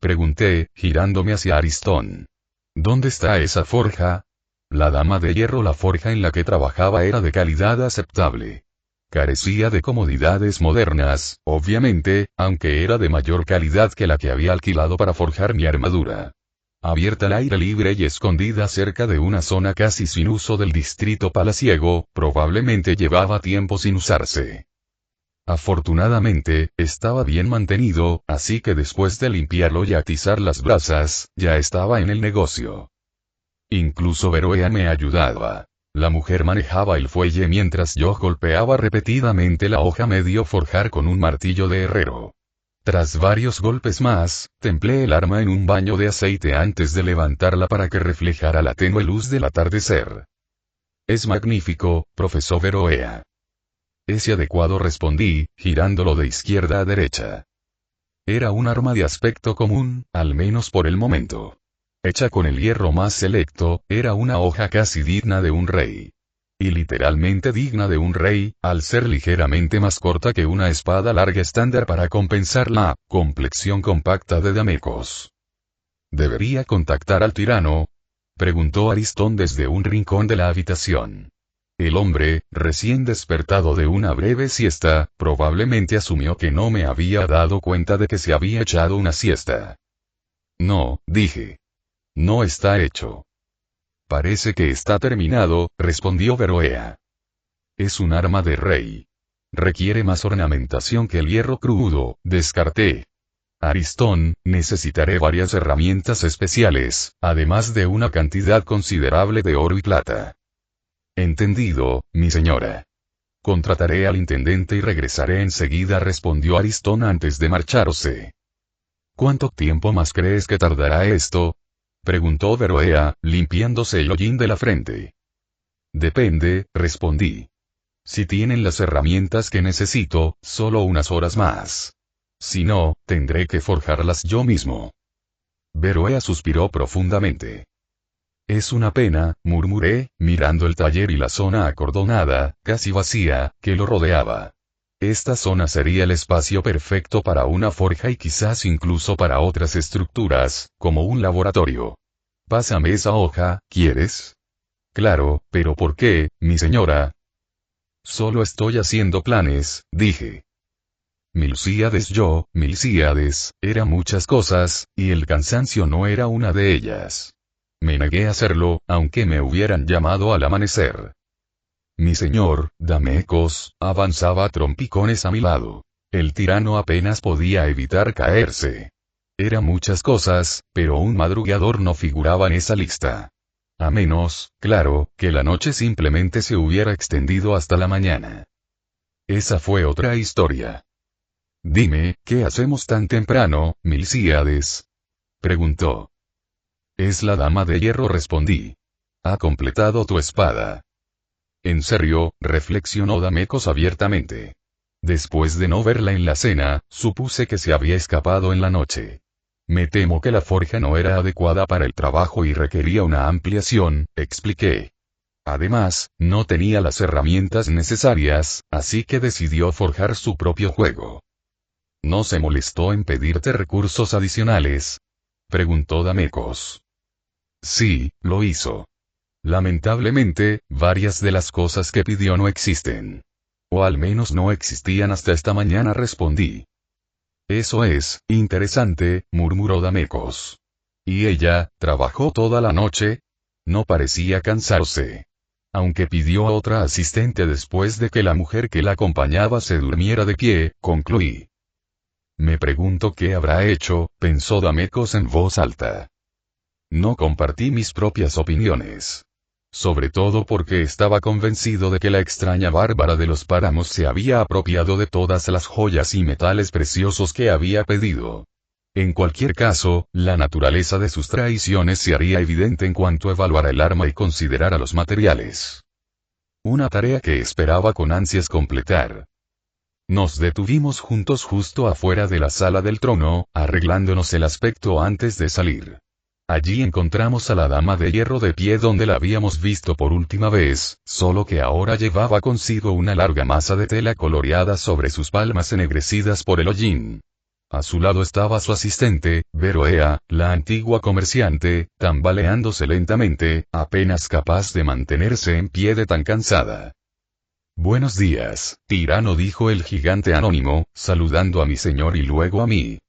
pregunté, girándome hacia Aristón. ¿Dónde está esa forja? La dama de hierro, la forja en la que trabajaba era de calidad aceptable. Carecía de comodidades modernas, obviamente, aunque era de mayor calidad que la que había alquilado para forjar mi armadura. Abierta al aire libre y escondida cerca de una zona casi sin uso del distrito palaciego, probablemente llevaba tiempo sin usarse. Afortunadamente, estaba bien mantenido, así que después de limpiarlo y atizar las brasas, ya estaba en el negocio. Incluso Veroea me ayudaba. La mujer manejaba el fuelle mientras yo golpeaba repetidamente la hoja medio forjar con un martillo de herrero. Tras varios golpes más, templé el arma en un baño de aceite antes de levantarla para que reflejara la tenue luz del atardecer. «Es magnífico, profesor Veroea». «Es adecuado», respondí, girándolo de izquierda a derecha. Era un arma de aspecto común, al menos por el momento. Hecha con el hierro más selecto, era una hoja casi digna de un rey. Y literalmente digna de un rey, al ser ligeramente más corta que una espada larga estándar para compensar la complexión compacta de Damecos. «¿Debería contactar al tirano?», preguntó Aristón desde un rincón de la habitación. El hombre, recién despertado de una breve siesta, probablemente asumió que no me había dado cuenta de que se había echado una siesta. «No», dije. «No está hecho». «Parece que está terminado», respondió Veroea. «Es un arma de rey. Requiere más ornamentación que el hierro crudo», descarté. «Aristón, necesitaré varias herramientas especiales, además de una cantidad considerable de oro y plata». «Entendido, mi señora. Contrataré al intendente y regresaré enseguida», respondió Aristón antes de marcharse. «¿Cuánto tiempo más crees que tardará esto?», preguntó Veroea, limpiándose el hollín de la frente. «Depende», respondí. «Si tienen las herramientas que necesito, solo unas horas más. Si no, tendré que forjarlas yo mismo». Veroea suspiró profundamente. «Es una pena», murmuré, mirando el taller y la zona acordonada, casi vacía, que lo rodeaba. Esta zona sería el espacio perfecto para una forja y quizás incluso para otras estructuras, como un laboratorio. «Pásame esa hoja, ¿quieres?» «Claro, pero ¿por qué, mi señora?» «Solo estoy haciendo planes», dije. Milcíades era muchas cosas, y el cansancio no era una de ellas. Me negué a hacerlo, aunque me hubieran llamado al amanecer. Mi señor, Damecos, avanzaba a trompicones a mi lado. El tirano apenas podía evitar caerse. Era muchas cosas, pero un madrugador no figuraba en esa lista. A menos, claro, que la noche simplemente se hubiera extendido hasta la mañana. Esa fue otra historia. «Dime, ¿qué hacemos tan temprano, Milcíades?», preguntó. «Es la dama de hierro», respondí. «Ha completado tu espada». «¿En serio?», reflexionó Damecos abiertamente. Después de no verla en la cena, supuse que se había escapado en la noche. «Me temo que la forja no era adecuada para el trabajo y requería una ampliación», expliqué. Además, no tenía las herramientas necesarias, así que decidió forjar su propio juego. «¿No se molestó en pedirte recursos adicionales?», preguntó Damecos. «Sí, lo hizo. Lamentablemente, varias de las cosas que pidió no existen. O al menos no existían hasta esta mañana», respondí. «Eso es interesante», murmuró Damecos. «¿Y ella, trabajó toda la noche?» No parecía cansarse. Aunque pidió a otra asistente después de que la mujer que la acompañaba se durmiera de pie, concluí. «Me pregunto qué habrá hecho», pensó Damecos en voz alta. No compartí mis propias opiniones. Sobre todo porque estaba convencido de que la extraña bárbara de los páramos se había apropiado de todas las joyas y metales preciosos que había pedido. En cualquier caso, la naturaleza de sus traiciones se haría evidente en cuanto evaluara el arma y considerara los materiales. Una tarea que esperaba con ansias completar. Nos detuvimos juntos justo afuera de la sala del trono, arreglándonos el aspecto antes de salir. Allí encontramos a la dama de hierro de pie donde la habíamos visto por última vez, solo que ahora llevaba consigo una larga masa de tela coloreada sobre sus palmas ennegrecidas por el hollín. A su lado estaba su asistente, Veroea, la antigua comerciante, tambaleándose lentamente, apenas capaz de mantenerse en pie de tan cansada. Buenos días, tirano, dijo el gigante anónimo, saludando a mi señor y luego a mí.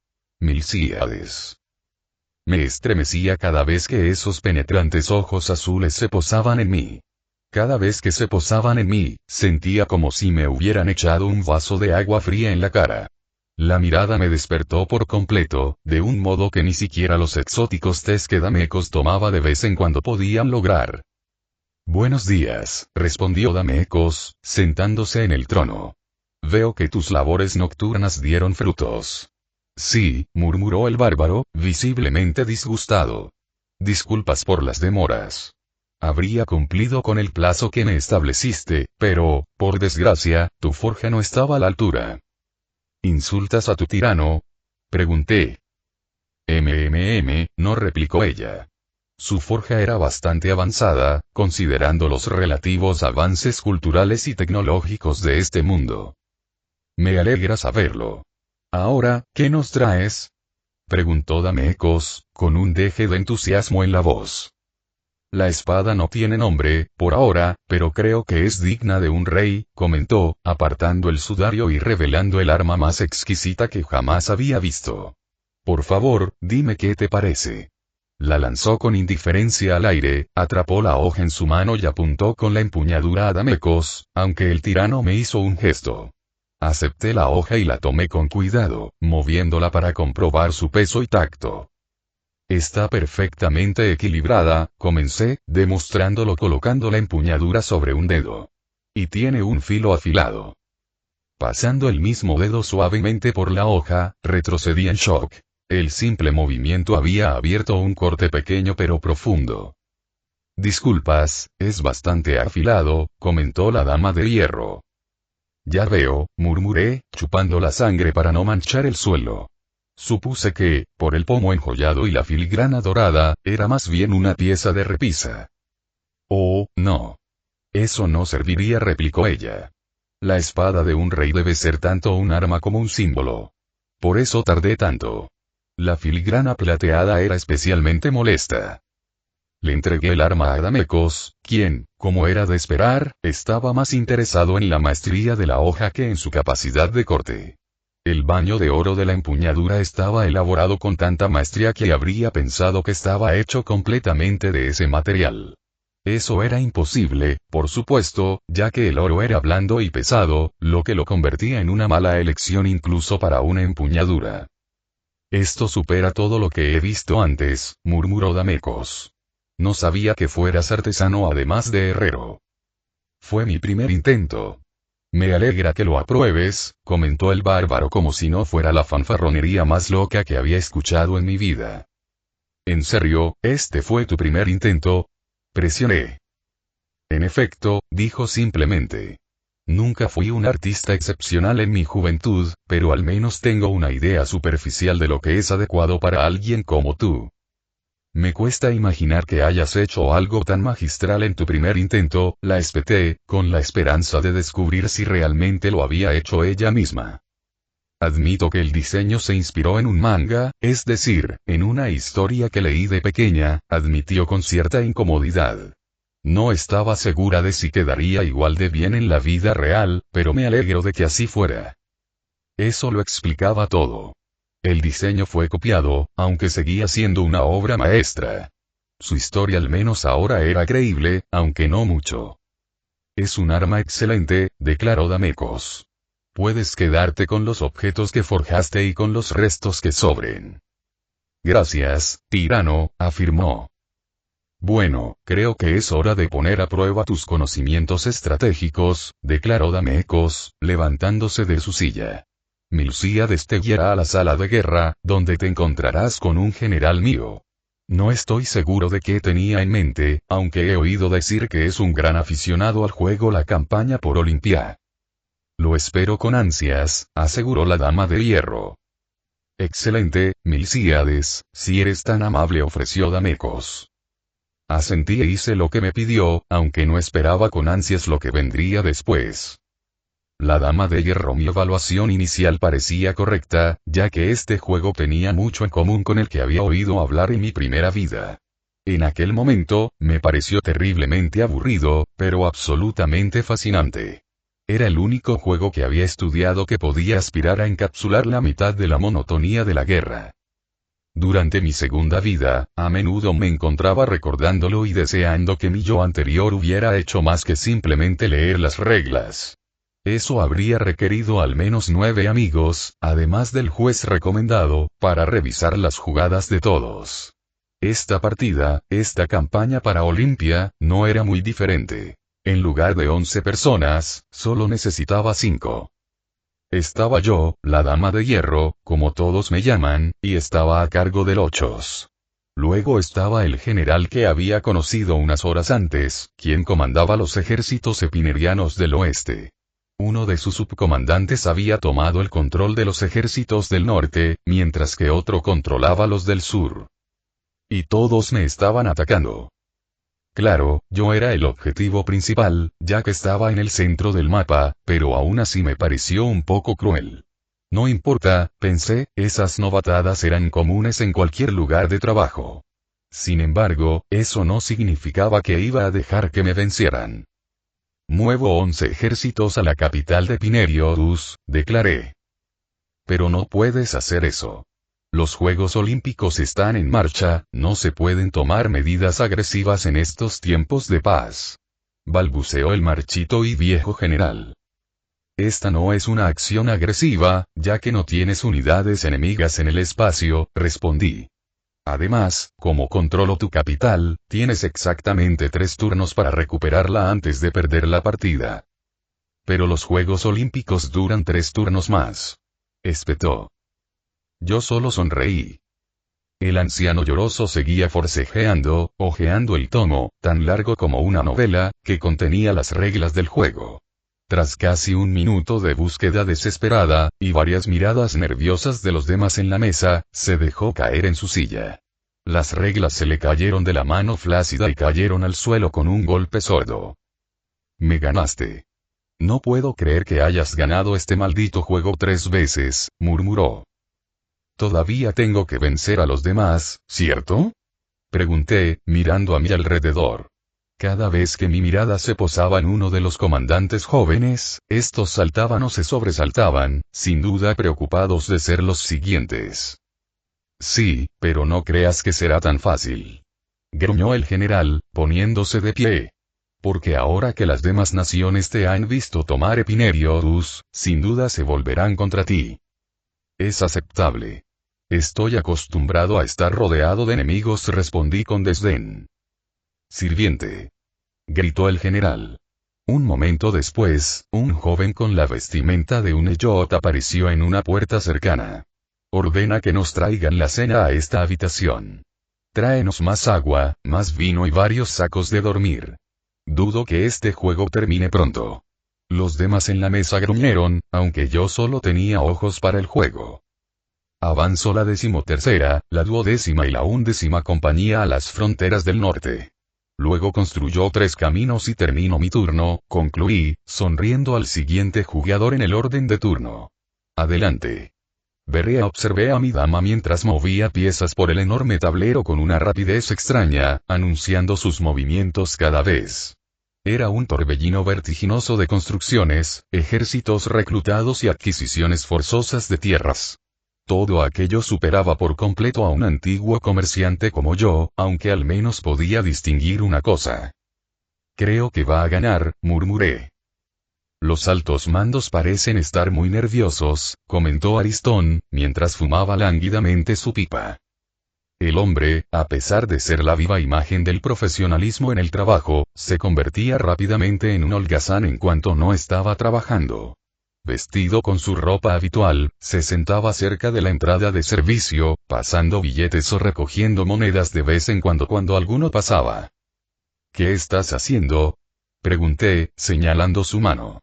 Milcíades. Me estremecía cada vez que esos penetrantes ojos azules se posaban en mí. Cada vez que se posaban en mí, sentía como si me hubieran echado un vaso de agua fría en la cara. La mirada me despertó por completo, de un modo que ni siquiera los exóticos tés que Damecos tomaba de vez en cuando podían lograr. Buenos días, respondió Damecos, sentándose en el trono. Veo que tus labores nocturnas dieron frutos. Sí, murmuró el bárbaro, visiblemente disgustado. Disculpas por las demoras. Habría cumplido con el plazo que me estableciste, pero, por desgracia, tu forja no estaba a la altura. ¿Insultas a tu tirano? Pregunté. No, replicó ella. Su forja era bastante avanzada, considerando los relativos avances culturales y tecnológicos de este mundo. Me alegra saberlo. Ahora, ¿qué nos traes? Preguntó Damecos, con un deje de entusiasmo en la voz. La espada no tiene nombre, por ahora, pero creo que es digna de un rey, comentó, apartando el sudario y revelando el arma más exquisita que jamás había visto. Por favor, dime qué te parece. La lanzó con indiferencia al aire, atrapó la hoja en su mano y apuntó con la empuñadura a Damecos, aunque el tirano me hizo un gesto. Acepté la hoja y la tomé con cuidado, moviéndola para comprobar su peso y tacto. Está perfectamente equilibrada, comencé, demostrándolo colocando la empuñadura sobre un dedo. Y tiene un filo afilado. Pasando el mismo dedo suavemente por la hoja, retrocedí en shock. El simple movimiento había abierto un corte pequeño pero profundo. Disculpas, es bastante afilado, comentó la dama de hierro. Ya veo, murmuré, chupando la sangre para no manchar el suelo. Supuse que, por el pomo enjollado y la filigrana dorada, era más bien una pieza de repisa. Oh, no. Eso no serviría, replicó ella. La espada de un rey debe ser tanto un arma como un símbolo. Por eso tardé tanto. La filigrana plateada era especialmente molesta. Le entregué el arma a Damecos, quien, como era de esperar, estaba más interesado en la maestría de la hoja que en su capacidad de corte. El baño de oro de la empuñadura estaba elaborado con tanta maestría que habría pensado que estaba hecho completamente de ese material. Eso era imposible, por supuesto, ya que el oro era blando y pesado, lo que lo convertía en una mala elección incluso para una empuñadura. Esto supera todo lo que he visto antes, murmuró Damecos. No sabía que fueras artesano además de herrero. Fue mi primer intento. Me alegra que lo apruebes, comentó el bárbaro como si no fuera la fanfarronería más loca que había escuchado en mi vida. ¿En serio, este fue tu primer intento? Presioné. En efecto, dijo simplemente. Nunca fui un artista excepcional en mi juventud, pero al menos tengo una idea superficial de lo que es adecuado para alguien como tú. Me cuesta imaginar que hayas hecho algo tan magistral en tu primer intento, la espeté, con la esperanza de descubrir si realmente lo había hecho ella misma. Admito que el diseño se inspiró en un manga, es decir, en una historia que leí de pequeña, admitió con cierta incomodidad. No estaba segura de si quedaría igual de bien en la vida real, pero me alegro de que así fuera. Eso lo explicaba todo. El diseño fue copiado, aunque seguía siendo una obra maestra. Su historia al menos ahora era creíble, aunque no mucho. Es un arma excelente, declaró Damecos. Puedes quedarte con los objetos que forjaste y con los restos que sobren. Gracias, tirano, afirmó. Bueno, creo que es hora de poner a prueba tus conocimientos estratégicos, declaró Damecos, levantándose de su silla. Milcíades te guiará a la sala de guerra, donde te encontrarás con un general mío. No estoy seguro de qué tenía en mente, aunque he oído decir que es un gran aficionado al juego la campaña por Olimpia. Lo espero con ansias, aseguró la dama de hierro. Excelente, Milcíades, si eres tan amable, ofreció Damecos. Asentí e hice lo que me pidió, aunque no esperaba con ansias lo que vendría después. La dama de hierro, mi evaluación inicial parecía correcta, ya que este juego tenía mucho en común con el que había oído hablar en mi primera vida. En aquel momento, me pareció terriblemente aburrido, pero absolutamente fascinante. Era el único juego que había estudiado que podía aspirar a encapsular la mitad de la monotonía de la guerra. Durante mi segunda vida, a menudo me encontraba recordándolo y deseando que mi yo anterior hubiera hecho más que simplemente leer las reglas. Eso habría requerido al menos 9 amigos, además del juez recomendado, para revisar las jugadas de todos. Esta partida, esta campaña para Olimpia, no era muy diferente. En lugar de 11 personas, solo necesitaba 5. Estaba yo, la dama de hierro, como todos me llaman, y estaba a cargo del ochos. Luego estaba el general que había conocido unas horas antes, quien comandaba los ejércitos epinerianos del oeste. Uno de sus subcomandantes había tomado el control de los ejércitos del norte, mientras que otro controlaba los del sur. Y todos me estaban atacando. Claro, yo era el objetivo principal, ya que estaba en el centro del mapa, pero aún así me pareció un poco cruel. No importa, pensé, esas novatadas eran comunes en cualquier lugar de trabajo. Sin embargo, eso no significaba que iba a dejar que me vencieran. Muevo 11 ejércitos a la capital de Pinerios, declaré. Pero no puedes hacer eso. Los Juegos Olímpicos están en marcha, no se pueden tomar medidas agresivas en estos tiempos de paz. Balbuceó el marchito y viejo general. Esta no es una acción agresiva, ya que no tienes unidades enemigas en el espacio, respondí. Además, como controlo tu capital, tienes exactamente 3 turnos para recuperarla antes de perder la partida. Pero los Juegos Olímpicos duran 3 turnos más. Espetó. Yo solo sonreí. El anciano lloroso seguía forcejeando, hojeando el tomo, tan largo como una novela, que contenía las reglas del juego. Tras casi un minuto de búsqueda desesperada, y varias miradas nerviosas de los demás en la mesa, se dejó caer en su silla. Las reglas se le cayeron de la mano flácida y cayeron al suelo con un golpe sordo. Me ganaste. No puedo creer que hayas ganado este maldito juego 3 veces, murmuró. Todavía tengo que vencer a los demás, ¿cierto? Pregunté, mirando a mi alrededor. Cada vez que mi mirada se posaba en uno de los comandantes jóvenes, estos saltaban o se sobresaltaban, sin duda preocupados de ser los siguientes. Sí, pero no creas que será tan fácil. Gruñó el general, poniéndose de pie. Porque ahora que las demás naciones te han visto tomar Epinerios, sin duda se volverán contra ti. Es aceptable. Estoy acostumbrado a estar rodeado de enemigos, respondí con desdén. Sirviente. Gritó el general. Un momento después, un joven con la vestimenta de un Eyot apareció en una puerta cercana. Ordena que nos traigan la cena a esta habitación. Tráenos más agua, más vino y varios sacos de dormir. Dudo que este juego termine pronto. Los demás en la mesa gruñeron, aunque yo solo tenía ojos para el juego. Avanzó la 13ª, la 12ª y la 11ª compañía a las fronteras del norte. Luego construyó 3 caminos y terminó mi turno, concluí, sonriendo al siguiente jugador en el orden de turno. Adelante. Berea observé a mi dama mientras movía piezas por el enorme tablero con una rapidez extraña, anunciando sus movimientos cada vez. Era un torbellino vertiginoso de construcciones, ejércitos reclutados y adquisiciones forzosas de tierras. Todo aquello superaba por completo a un antiguo comerciante como yo, aunque al menos podía distinguir una cosa. Creo que va a ganar, murmuré. Los altos mandos parecen estar muy nerviosos, comentó Aristón, mientras fumaba lánguidamente su pipa. El hombre, a pesar de ser la viva imagen del profesionalismo en el trabajo, se convertía rápidamente en un holgazán en cuanto no estaba trabajando. Vestido con su ropa habitual, se sentaba cerca de la entrada de servicio, pasando billetes o recogiendo monedas de vez en cuando alguno pasaba. ¿Qué estás haciendo? Pregunté, señalando su mano.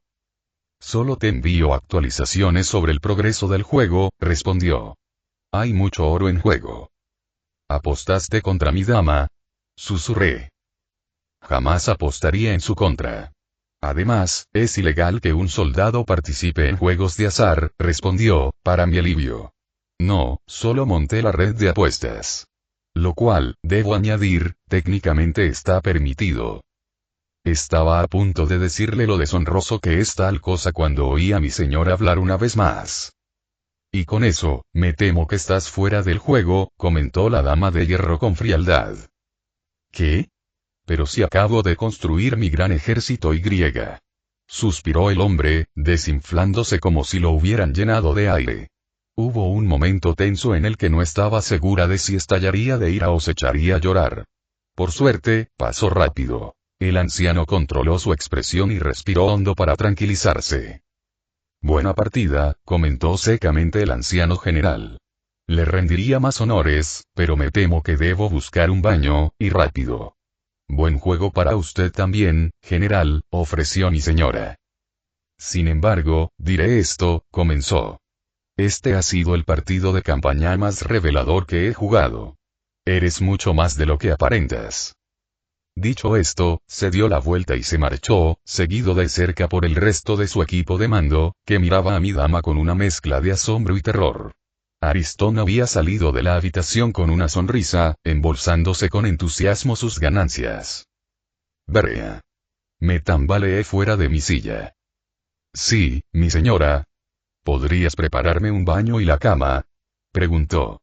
Solo te envío actualizaciones sobre el progreso del juego, respondió. Hay mucho oro en juego. ¿Apostaste contra mi dama? Susurré. Jamás apostaría en su contra. Además, es ilegal que un soldado participe en juegos de azar, respondió, para mi alivio. No, solo monté la red de apuestas. Lo cual, debo añadir, técnicamente está permitido. Estaba a punto de decirle lo deshonroso que es tal cosa cuando oí a mi señor hablar una vez más. Y con eso, me temo que estás fuera del juego, comentó la dama de hierro con frialdad. ¿Qué? Pero si acabo de construir mi gran ejército y griega. Suspiró el hombre, desinflándose como si lo hubieran llenado de aire. Hubo un momento tenso en el que no estaba segura de si estallaría de ira o se echaría a llorar. Por suerte, pasó rápido. El anciano controló su expresión y respiró hondo para tranquilizarse. Buena partida, comentó secamente el anciano general. Le rendiría más honores, pero me temo que debo buscar un baño, y rápido. Buen juego para usted también, general, ofreció mi señora. Sin embargo, diré esto, comenzó. Este ha sido el partido de campaña más revelador que he jugado. Eres mucho más de lo que aparentas. Dicho esto, se dio la vuelta y se marchó, seguido de cerca por el resto de su equipo de mando, que miraba a mi dama con una mezcla de asombro y terror. Aristón había salido de la habitación con una sonrisa, embolsándose con entusiasmo sus ganancias. Brea. Me tambaleé fuera de mi silla. Sí, mi señora. ¿Podrías prepararme un baño y la cama? Preguntó.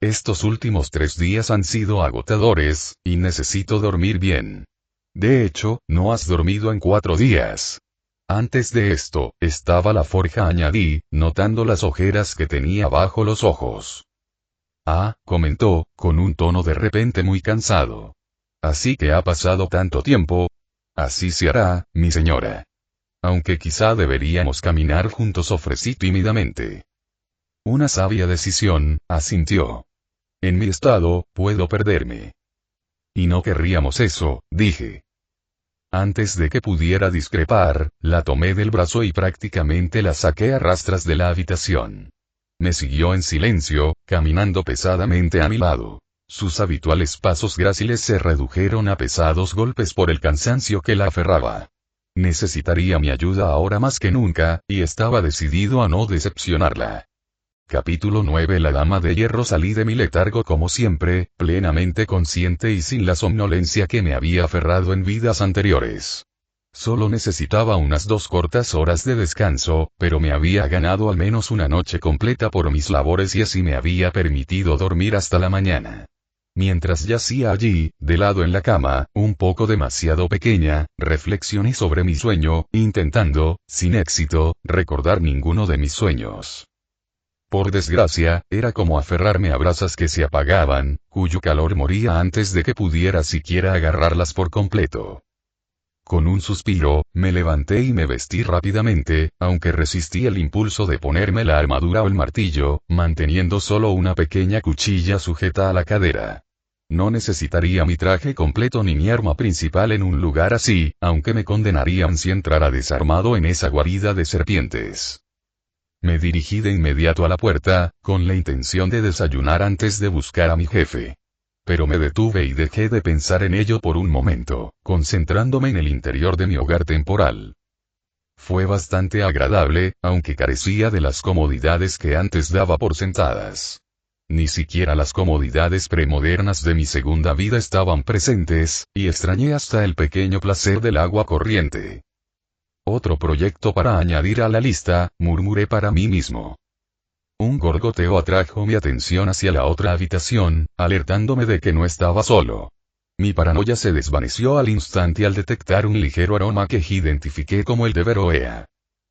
Estos últimos 3 días han sido agotadores, y necesito dormir bien. De hecho, no has dormido en 4 días. Antes de esto, estaba la forja, añadí, notando las ojeras que tenía bajo los ojos. Ah, comentó, con un tono de repente muy cansado. Así que ha pasado tanto tiempo. Así se hará, mi señora. Aunque quizá deberíamos caminar juntos, ofrecí tímidamente. Una sabia decisión, asintió. En mi estado, puedo perderme. Y no querríamos eso, dije. Antes de que pudiera discrepar, la tomé del brazo y prácticamente la saqué a rastras de la habitación. Me siguió en silencio, caminando pesadamente a mi lado. Sus habituales pasos gráciles se redujeron a pesados golpes por el cansancio que la aferraba. Necesitaría mi ayuda ahora más que nunca, y estaba decidido a no decepcionarla. Capítulo 9. La dama de hierro. Salí de mi letargo como siempre, plenamente consciente y sin la somnolencia que me había aferrado en vidas anteriores. Solo necesitaba unas 2 cortas horas de descanso, pero me había ganado al menos una noche completa por mis labores y así me había permitido dormir hasta la mañana. Mientras yacía allí, de lado en la cama, un poco demasiado pequeña, reflexioné sobre mi sueño, intentando, sin éxito, recordar ninguno de mis sueños. Por desgracia, era como aferrarme a brasas que se apagaban, cuyo calor moría antes de que pudiera siquiera agarrarlas por completo. Con un suspiro, me levanté y me vestí rápidamente, aunque resistí el impulso de ponerme la armadura o el martillo, manteniendo solo una pequeña cuchilla sujeta a la cadera. No necesitaría mi traje completo ni mi arma principal en un lugar así, aunque me condenarían si entrara desarmado en esa guarida de serpientes. Me dirigí de inmediato a la puerta, con la intención de desayunar antes de buscar a mi jefe. Pero me detuve y dejé de pensar en ello por un momento, concentrándome en el interior de mi hogar temporal. Fue bastante agradable, aunque carecía de las comodidades que antes daba por sentadas. Ni siquiera las comodidades premodernas de mi segunda vida estaban presentes, y extrañé hasta el pequeño placer del agua corriente. Otro proyecto para añadir a la lista, murmuré para mí mismo. Un gorgoteo atrajo mi atención hacia la otra habitación, alertándome de que no estaba solo. Mi paranoia se desvaneció al instante al detectar un ligero aroma que identifiqué como el de Veroea.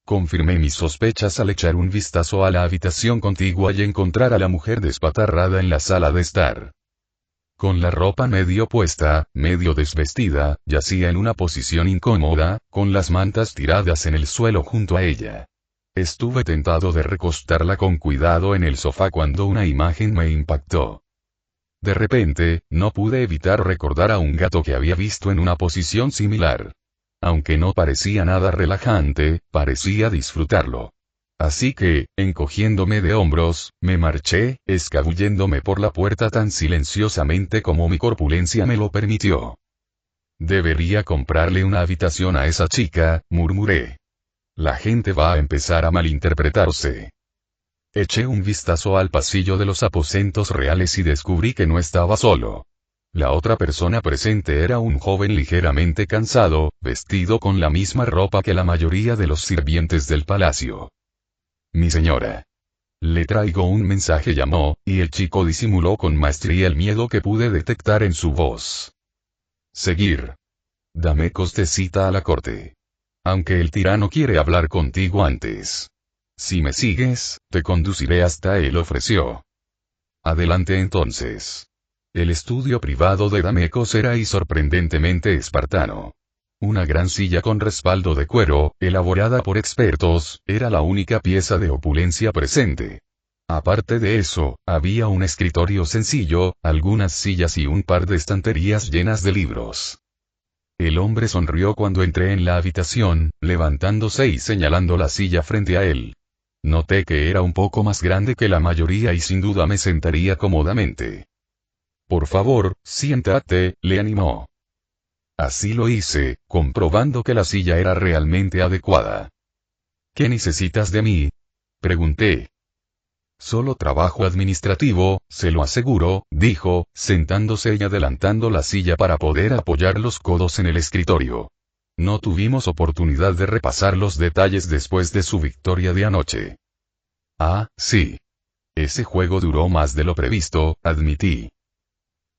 Confirmé mis sospechas al echar un vistazo a la habitación contigua y encontrar a la mujer despatarrada en la sala de estar. Con la ropa medio puesta, medio desvestida, yacía en una posición incómoda, con las mantas tiradas en el suelo junto a ella. Estuve tentado de recostarla con cuidado en el sofá cuando una imagen me impactó. De repente, no pude evitar recordar a un gato que había visto en una posición similar. Aunque no parecía nada relajante, parecía disfrutarlo. Así que, encogiéndome de hombros, me marché, escabulléndome por la puerta tan silenciosamente como mi corpulencia me lo permitió. Debería comprarle una habitación a esa chica, murmuré. La gente va a empezar a malinterpretarse. Eché un vistazo al pasillo de los aposentos reales y descubrí que no estaba solo. La otra persona presente era un joven ligeramente cansado, vestido con la misma ropa que la mayoría de los sirvientes del palacio. Mi señora. Le traigo un mensaje, llamó, y el chico disimuló con maestría el miedo que pude detectar en su voz. Seguir. Damecos te cita a la corte. Aunque el tirano quiere hablar contigo antes. Si me sigues, te conduciré hasta él, ofreció. Adelante entonces. El estudio privado de Damecos era y sorprendentemente espartano. Una gran silla con respaldo de cuero, elaborada por expertos, era la única pieza de opulencia presente. Aparte de eso, había un escritorio sencillo, algunas sillas y un par de estanterías llenas de libros. El hombre sonrió cuando entré en la habitación, levantándose y señalando la silla frente a él. Noté que era un poco más grande que la mayoría y sin duda me sentaría cómodamente. Por favor, siéntate, le animó. Así lo hice, comprobando que la silla era realmente adecuada. ¿Qué necesitas de mí? Pregunté. Solo trabajo administrativo, se lo aseguro, dijo, sentándose y adelantando la silla para poder apoyar los codos en el escritorio. No tuvimos oportunidad de repasar los detalles después de su victoria de anoche. Ah, sí. Ese juego duró más de lo previsto, admití.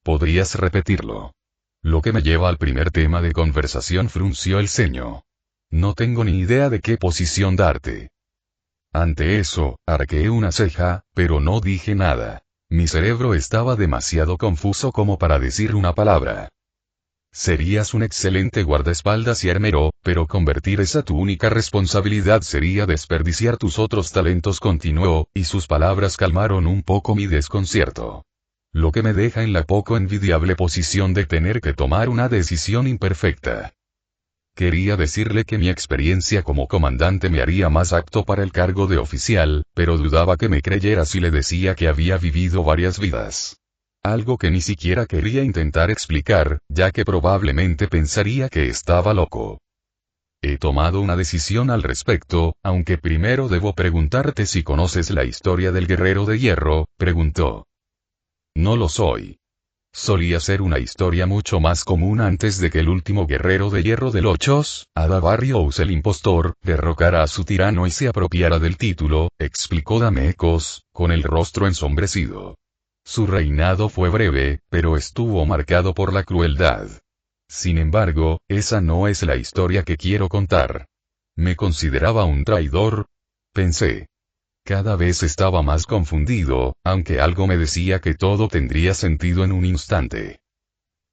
¿Podrías repetirlo? Lo que me lleva al primer tema de conversación, frunció el ceño. No tengo ni idea de qué posición darte. Ante eso, arqueé una ceja, pero no dije nada. Mi cerebro estaba demasiado confuso como para decir una palabra. Serías un excelente guardaespaldas y armero, pero convertir esa tu única responsabilidad sería desperdiciar tus otros talentos, continuó, y sus palabras calmaron un poco mi desconcierto. Lo que me deja en la poco envidiable posición de tener que tomar una decisión imperfecta. Quería decirle que mi experiencia como comandante me haría más apto para el cargo de oficial, pero dudaba que me creyera si le decía que había vivido varias vidas. Algo que ni siquiera quería intentar explicar, ya que probablemente pensaría que estaba loco. He tomado una decisión al respecto, aunque primero debo preguntarte si conoces la historia del guerrero de hierro, preguntó. No lo soy. Solía ser una historia mucho más común antes de que el último guerrero de hierro de Lochos, Adavarious el impostor, derrocara a su tirano y se apropiara del título, explicó Damecos, con el rostro ensombrecido. Su reinado fue breve, pero estuvo marcado por la crueldad. Sin embargo, esa no es la historia que quiero contar. ¿Me consideraba un traidor? Pensé. Cada vez estaba más confundido, aunque algo me decía que todo tendría sentido en un instante.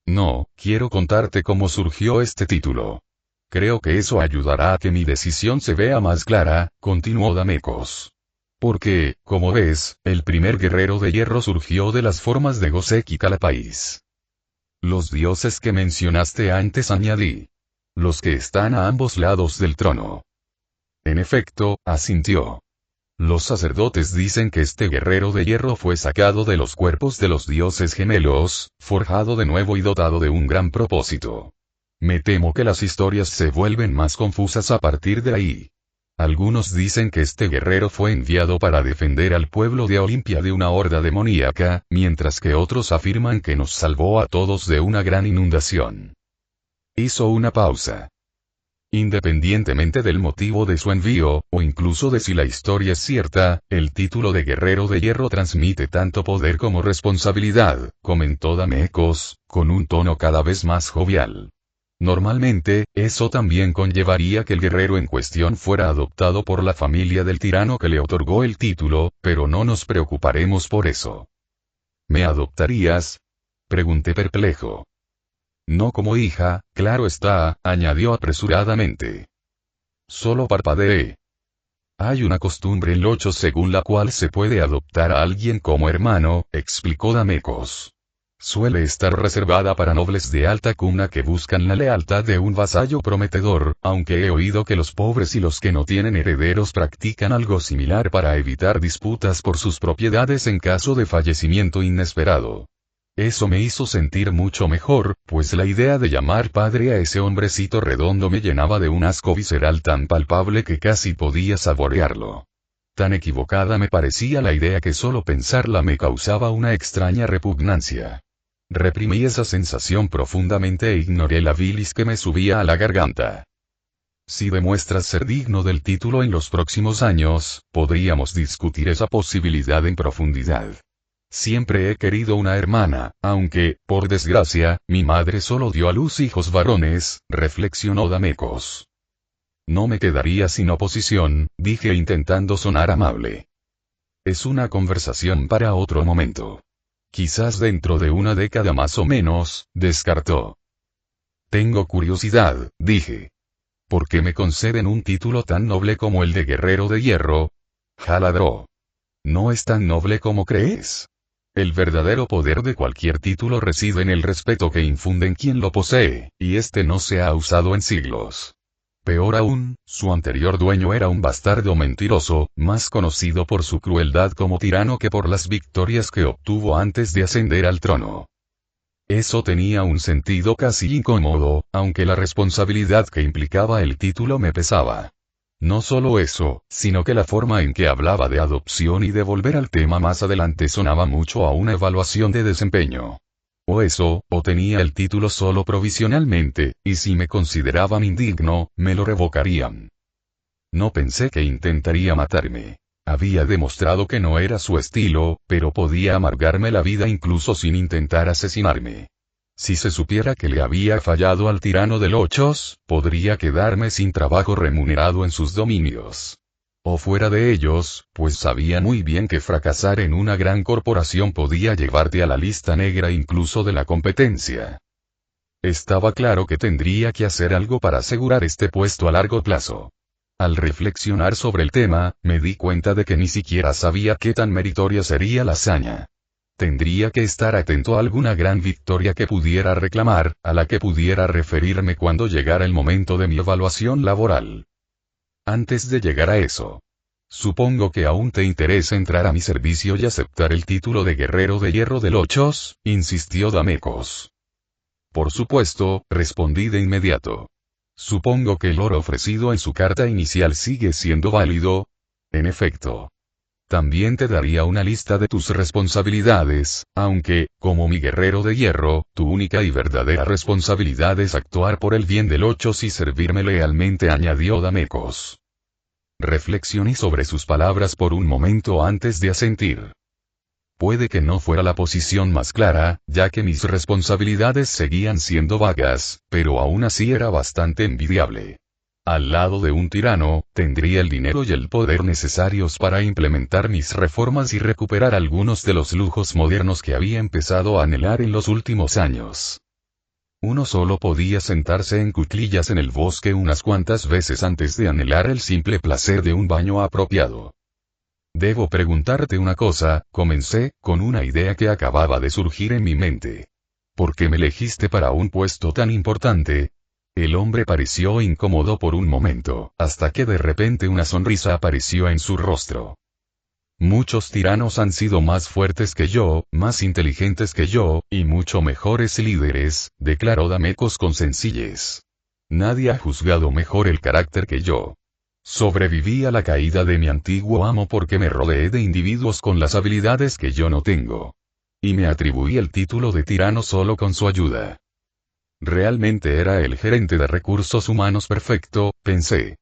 No, quiero contarte cómo surgió este título. Creo que eso ayudará a que mi decisión se vea más clara, continuó Damecos. Porque, como ves, el primer guerrero de hierro surgió de las formas de Gosek y Calapais. Los dioses que mencionaste antes, añadí. Los que están a ambos lados del trono. En efecto, asintió. Los sacerdotes dicen que este guerrero de hierro fue sacado de los cuerpos de los dioses gemelos, forjado de nuevo y dotado de un gran propósito. Me temo que las historias se vuelven más confusas a partir de ahí. Algunos dicen que este guerrero fue enviado para defender al pueblo de Olimpia de una horda demoníaca, mientras que otros afirman que nos salvó a todos de una gran inundación. Hizo una pausa. Independientemente del motivo de su envío, o incluso de si la historia es cierta, el título de guerrero de hierro transmite tanto poder como responsabilidad, comentó Damecos, con un tono cada vez más jovial. Normalmente, eso también conllevaría que el guerrero en cuestión fuera adoptado por la familia del tirano que le otorgó el título, pero no nos preocuparemos por eso. ¿Me adoptarías? Pregunté perplejo. No como hija, claro está, añadió apresuradamente. Solo parpadeé. Hay una costumbre en Lochos según la cual se puede adoptar a alguien como hermano, explicó Damecos. Suele estar reservada para nobles de alta cuna que buscan la lealtad de un vasallo prometedor, aunque he oído que los pobres y los que no tienen herederos practican algo similar para evitar disputas por sus propiedades en caso de fallecimiento inesperado. Eso me hizo sentir mucho mejor, pues la idea de llamar padre a ese hombrecito redondo me llenaba de un asco visceral tan palpable que casi podía saborearlo. Tan equivocada me parecía la idea que solo pensarla me causaba una extraña repugnancia. Reprimí esa sensación profundamente e ignoré la bilis que me subía a la garganta. Si demuestras ser digno del título en los próximos años, podríamos discutir esa posibilidad en profundidad. Siempre he querido una hermana, aunque, por desgracia, mi madre solo dio a luz hijos varones, reflexionó Damecos. No me quedaría sin oposición, dije intentando sonar amable. Es una conversación para otro momento. Quizás dentro de una década más o menos, descartó. Tengo curiosidad, dije. ¿Por qué me conceden un título tan noble como el de Guerrero de Hierro? Jaladró. No es tan noble como crees. El verdadero poder de cualquier título reside en el respeto que infunde en quien lo posee, y este no se ha usado en siglos. Peor aún, su anterior dueño era un bastardo mentiroso, más conocido por su crueldad como tirano que por las victorias que obtuvo antes de ascender al trono. Eso tenía un sentido casi incómodo, aunque la responsabilidad que implicaba el título me pesaba. No solo eso, sino que la forma en que hablaba de adopción y de volver al tema más adelante sonaba mucho a una evaluación de desempeño. O eso, o tenía el título solo provisionalmente, y si me consideraban indigno, me lo revocarían. No pensé que intentaría matarme. Había demostrado que no era su estilo, pero podía amargarme la vida incluso sin intentar asesinarme. Si se supiera que le había fallado al tirano de Lochos, podría quedarme sin trabajo remunerado en sus dominios. O fuera de ellos, pues sabía muy bien que fracasar en una gran corporación podía llevarte a la lista negra incluso de la competencia. Estaba claro que tendría que hacer algo para asegurar este puesto a largo plazo. Al reflexionar sobre el tema, me di cuenta de que ni siquiera sabía qué tan meritoria sería la hazaña. Tendría que estar atento a alguna gran victoria que pudiera reclamar, a la que pudiera referirme cuando llegara el momento de mi evaluación laboral. Antes de llegar a eso. Supongo que aún te interesa entrar a mi servicio y aceptar el título de Guerrero de Hierro de Lochos, insistió Damecos. Por supuesto, respondí de inmediato. Supongo que el oro ofrecido en su carta inicial sigue siendo válido. En efecto. También te daría una lista de tus responsabilidades, aunque, como mi guerrero de hierro, tu única y verdadera responsabilidad es actuar por el bien del Ochos y servirme lealmente, añadió Damecos. Reflexioné sobre sus palabras por un momento antes de asentir. Puede que no fuera la posición más clara, ya que mis responsabilidades seguían siendo vagas, pero aún así era bastante envidiable. Al lado de un tirano, tendría el dinero y el poder necesarios para implementar mis reformas y recuperar algunos de los lujos modernos que había empezado a anhelar en los últimos años. Uno solo podía sentarse en cuclillas en el bosque unas cuantas veces antes de anhelar el simple placer de un baño apropiado. Debo preguntarte una cosa, comencé, con una idea que acababa de surgir en mi mente. ¿Por qué me elegiste para un puesto tan importante? El hombre pareció incómodo por un momento, hasta que de repente una sonrisa apareció en su rostro. Muchos tiranos han sido más fuertes que yo, más inteligentes que yo, y mucho mejores líderes, declaró Damecos con sencillez. Nadie ha juzgado mejor el carácter que yo. Sobreviví a la caída de mi antiguo amo porque me rodeé de individuos con las habilidades que yo no tengo. Y me atribuí el título de tirano solo con su ayuda. Realmente era el gerente de recursos humanos perfecto, pensé.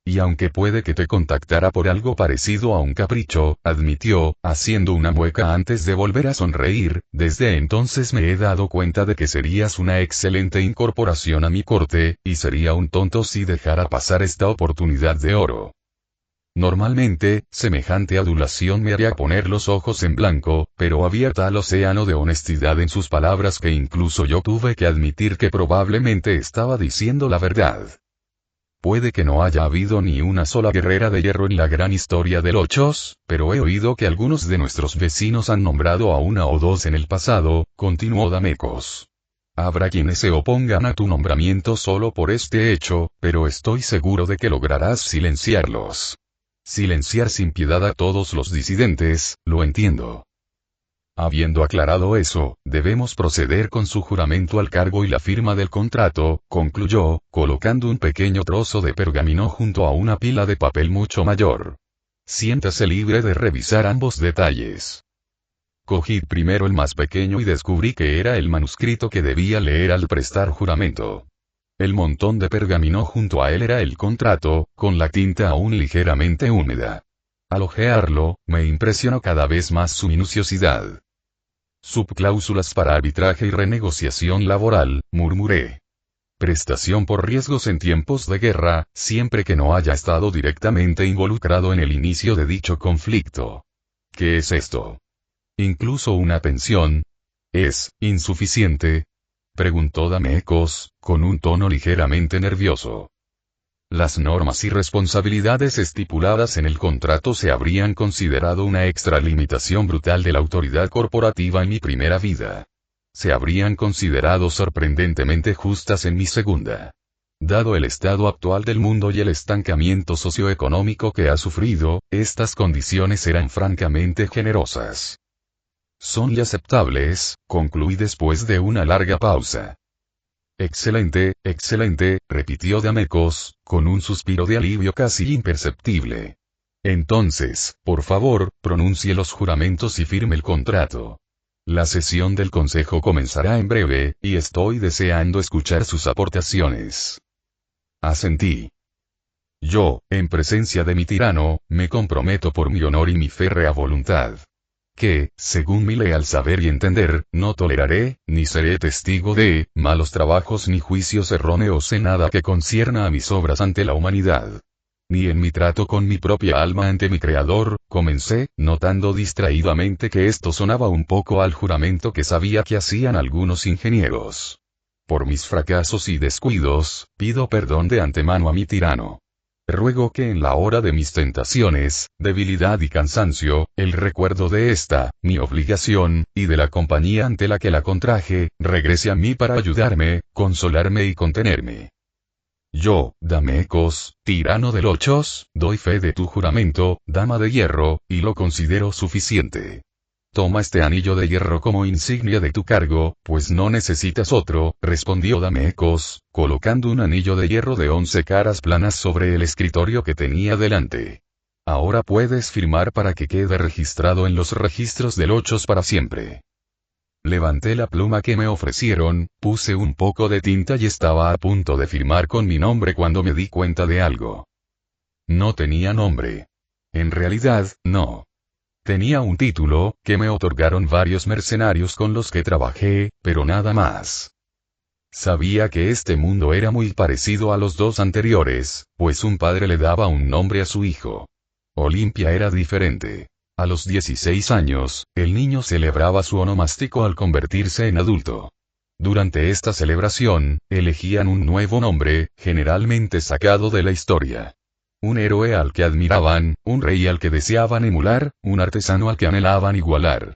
Y aunque puede que te contactara por algo parecido a un capricho, admitió, haciendo una mueca antes de volver a sonreír, desde entonces me he dado cuenta de que serías una excelente incorporación a mi corte, y sería un tonto si dejara pasar esta oportunidad de oro. Normalmente, semejante adulación me haría poner los ojos en blanco, pero había tal océano de honestidad en sus palabras que incluso yo tuve que admitir que probablemente estaba diciendo la verdad. Puede que no haya habido ni una sola guerrera de hierro en la gran historia de Lochos, pero he oído que algunos de nuestros vecinos han nombrado a una o dos en el pasado, continuó Damecos. Habrá quienes se opongan a tu nombramiento solo por este hecho, pero estoy seguro de que lograrás silenciarlos. Silenciar sin piedad a todos los disidentes, lo entiendo. Habiendo aclarado eso, debemos proceder con su juramento al cargo y la firma del contrato, concluyó, colocando un pequeño trozo de pergamino junto a una pila de papel mucho mayor. Siéntase libre de revisar ambos detalles. Cogí primero el más pequeño y descubrí que era el manuscrito que debía leer al prestar juramento. El montón de pergamino junto a él era el contrato, con la tinta aún ligeramente húmeda. Al hojearlo, me impresionó cada vez más su minuciosidad. Subcláusulas para arbitraje y renegociación laboral, murmuré. Prestación por riesgos en tiempos de guerra, siempre que no haya estado directamente involucrado en el inicio de dicho conflicto. ¿Qué es esto? ¿Incluso una pensión? ¿Es insuficiente? Preguntó Damecos, con un tono ligeramente nervioso. Las normas y responsabilidades estipuladas en el contrato se habrían considerado una extralimitación brutal de la autoridad corporativa en mi primera vida. Se habrían considerado sorprendentemente justas en mi segunda. Dado el estado actual del mundo y el estancamiento socioeconómico que ha sufrido, estas condiciones eran francamente generosas. Son aceptables, concluí después de una larga pausa. Excelente, excelente, repitió Damecos, con un suspiro de alivio casi imperceptible. Entonces, por favor, pronuncie los juramentos y firme el contrato. La sesión del Consejo comenzará en breve, y estoy deseando escuchar sus aportaciones. Asentí. Yo, en presencia de mi tirano, me comprometo por mi honor y mi férrea voluntad. Que, según mi leal saber y entender, no toleraré, ni seré testigo de, malos trabajos ni juicios erróneos en nada que concierna a mis obras ante la humanidad. Ni en mi trato con mi propia alma ante mi Creador, comencé, notando distraídamente que esto sonaba un poco al juramento que sabía que hacían algunos ingenieros. Por mis fracasos y descuidos, pido perdón de antemano a mi tirano. Ruego que en la hora de mis tentaciones, debilidad y cansancio, el recuerdo de esta, mi obligación, y de la compañía ante la que la contraje, regrese a mí para ayudarme, consolarme y contenerme. Yo, Damecos, tirano de Lochos, doy fe de tu juramento, dama de hierro, y lo considero suficiente. Toma este anillo de hierro como insignia de tu cargo, pues no necesitas otro, respondió Damecos, colocando un anillo de hierro de 11 caras planas sobre el escritorio que tenía delante. Ahora puedes firmar para que quede registrado en los registros de Lochos para siempre. Levanté la pluma que me ofrecieron, puse un poco de tinta y estaba a punto de firmar con mi nombre cuando me di cuenta de algo. No tenía nombre. En realidad, no. Tenía un título, que me otorgaron varios mercenarios con los que trabajé, pero nada más. Sabía que este mundo era muy parecido a los dos anteriores, pues un padre le daba un nombre a su hijo. Olimpia era diferente. A los 16 años, el niño celebraba su onomástico al convertirse en adulto. Durante esta celebración, elegían un nuevo nombre, generalmente sacado de la historia. Un héroe al que admiraban, un rey al que deseaban emular, un artesano al que anhelaban igualar.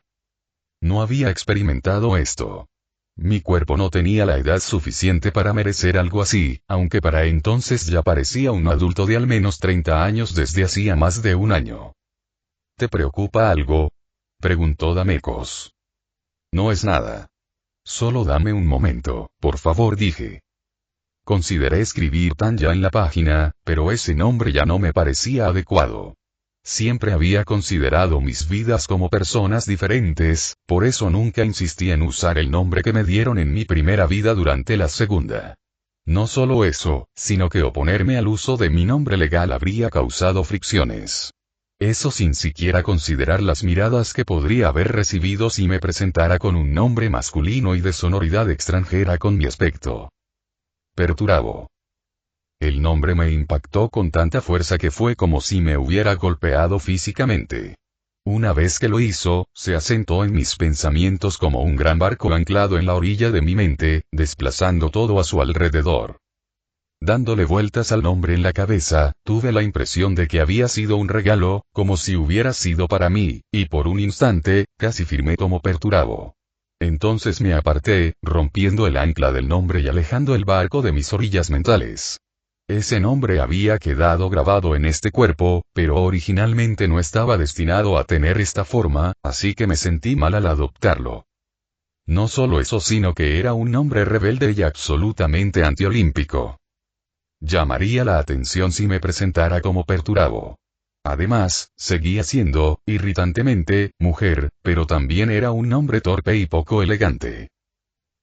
No había experimentado esto. Mi cuerpo no tenía la edad suficiente para merecer algo así, aunque para entonces ya parecía un adulto de al menos 30 años desde hacía más de un año. ¿Te preocupa algo?, preguntó Damecos. No es nada. Solo dame un momento, por favor, dije. Consideré escribir Tanya en la página, pero ese nombre ya no me parecía adecuado. Siempre había considerado mis vidas como personas diferentes, por eso nunca insistí en usar el nombre que me dieron en mi primera vida durante la segunda. No solo eso, sino que oponerme al uso de mi nombre legal habría causado fricciones. Eso sin siquiera considerar las miradas que podría haber recibido si me presentara con un nombre masculino y de sonoridad extranjera con mi aspecto. Perturabo. El nombre me impactó con tanta fuerza que fue como si me hubiera golpeado físicamente. Una vez que lo hizo, se asentó en mis pensamientos como un gran barco anclado en la orilla de mi mente, desplazando todo a su alrededor. Dándole vueltas al nombre en la cabeza, tuve la impresión de que había sido un regalo, como si hubiera sido para mí, y por un instante, casi firmé como Perturabo. Entonces me aparté, rompiendo el ancla del nombre y alejando el barco de mis orillas mentales. Ese nombre había quedado grabado en este cuerpo, pero originalmente no estaba destinado a tener esta forma, así que me sentí mal al adoptarlo. No solo eso, sino que era un nombre rebelde y absolutamente antiolímpico. Llamaría la atención si me presentara como Perturabo. Además, seguía siendo, irritantemente, mujer, pero también era un hombre torpe y poco elegante.